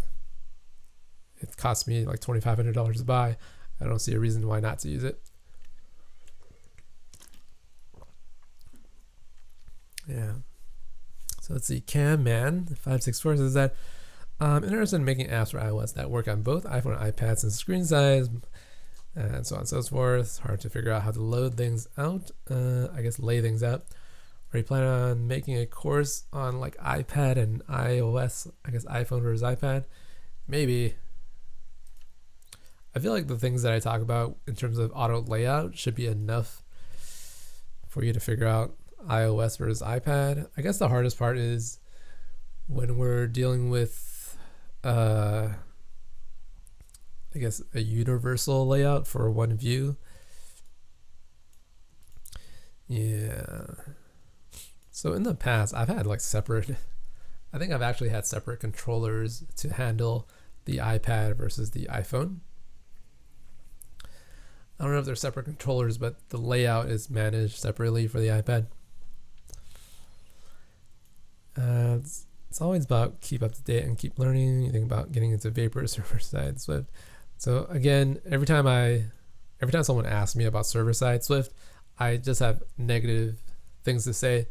It cost me like $2,500 to buy. I don't see a reason why not to use it. Yeah. So let's see. Cam Man 564 says that I'm interested in making apps for iOS that work on both iPhone and iPad since screen size and so on and so forth. It's hard to figure out how to load things out. I guess lay things out. Are you planning on making a course on like iPad and iOS? I guess iPhone versus iPad? Maybe. I feel like the things that I talk about in terms of auto layout should be enough for you to figure out iOS versus iPad. I guess the hardest part is when we're dealing with I guess a universal layout for one view. Yeah. So in the past, I've had like I think I've actually had separate controllers to handle the iPad versus the iPhone. I don't know if they're separate controllers, but the layout is managed separately for the iPad. It's always about keep up to date and keep learning. You think about getting into Vapor server-side Swift. So again, every time someone asks me about server-side Swift, I just have negative things to say.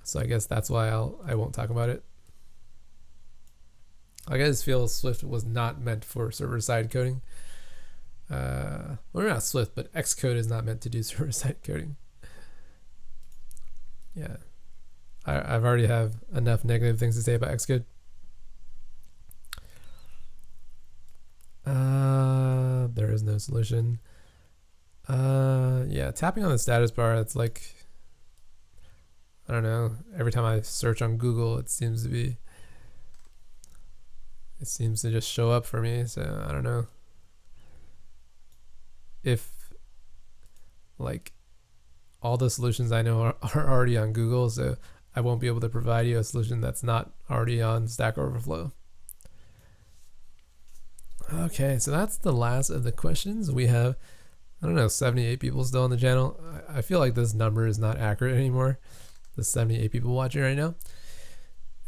So I guess that's why I won't talk about it. I guess feel Swift was not meant for server-side coding. Well, not Swift, but Xcode is not meant to do server-side coding. Yeah. I've already have enough negative things to say about Xcode. There is no solution. Yeah, tapping on the status bar, it's like, I don't know, every time I search on Google, it seems to just show up for me. So I don't know if like all the solutions I know are already on Google, so I won't be able to provide you a solution that's not already on Stack Overflow. Okay, so that's the last of the questions. We have, I don't know, 78 people still on the channel. I feel like this number is not accurate anymore. There's 78 people watching right now.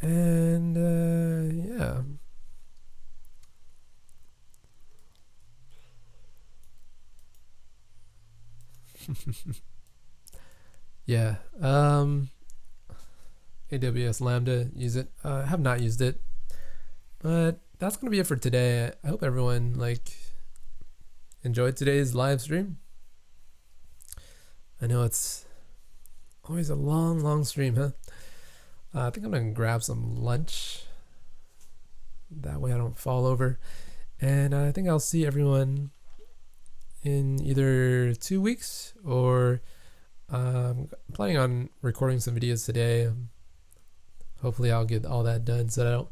And yeah. Yeah. AWS Lambda, use it. I have not used it. But that's going to be it for today. I hope everyone enjoyed today's live stream. I know it's always a long stream, huh? I think I'm going to grab some lunch. That way I don't fall over. And I think I'll see everyone in either 2 weeks or I'm planning on recording some videos today. Hopefully I'll get all that done so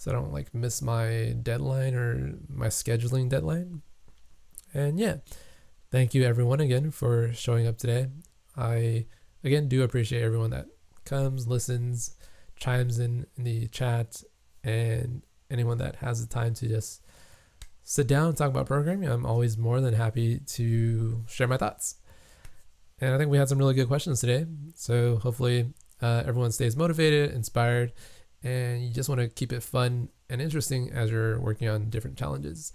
I don't like miss my deadline or my scheduling deadline. And yeah, thank you everyone again for showing up today. I again do appreciate everyone that comes, listens, chimes in the chat, and anyone that has the time to just sit down and talk about programming. I'm always more than happy to share my thoughts. And I think we had some really good questions today. So hopefully everyone stays motivated, inspired, and you just want to keep it fun and interesting as you're working on different challenges.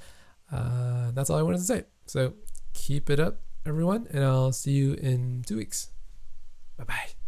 That's all I wanted to say. So keep it up, everyone, and I'll see you in 2 weeks. Bye-bye.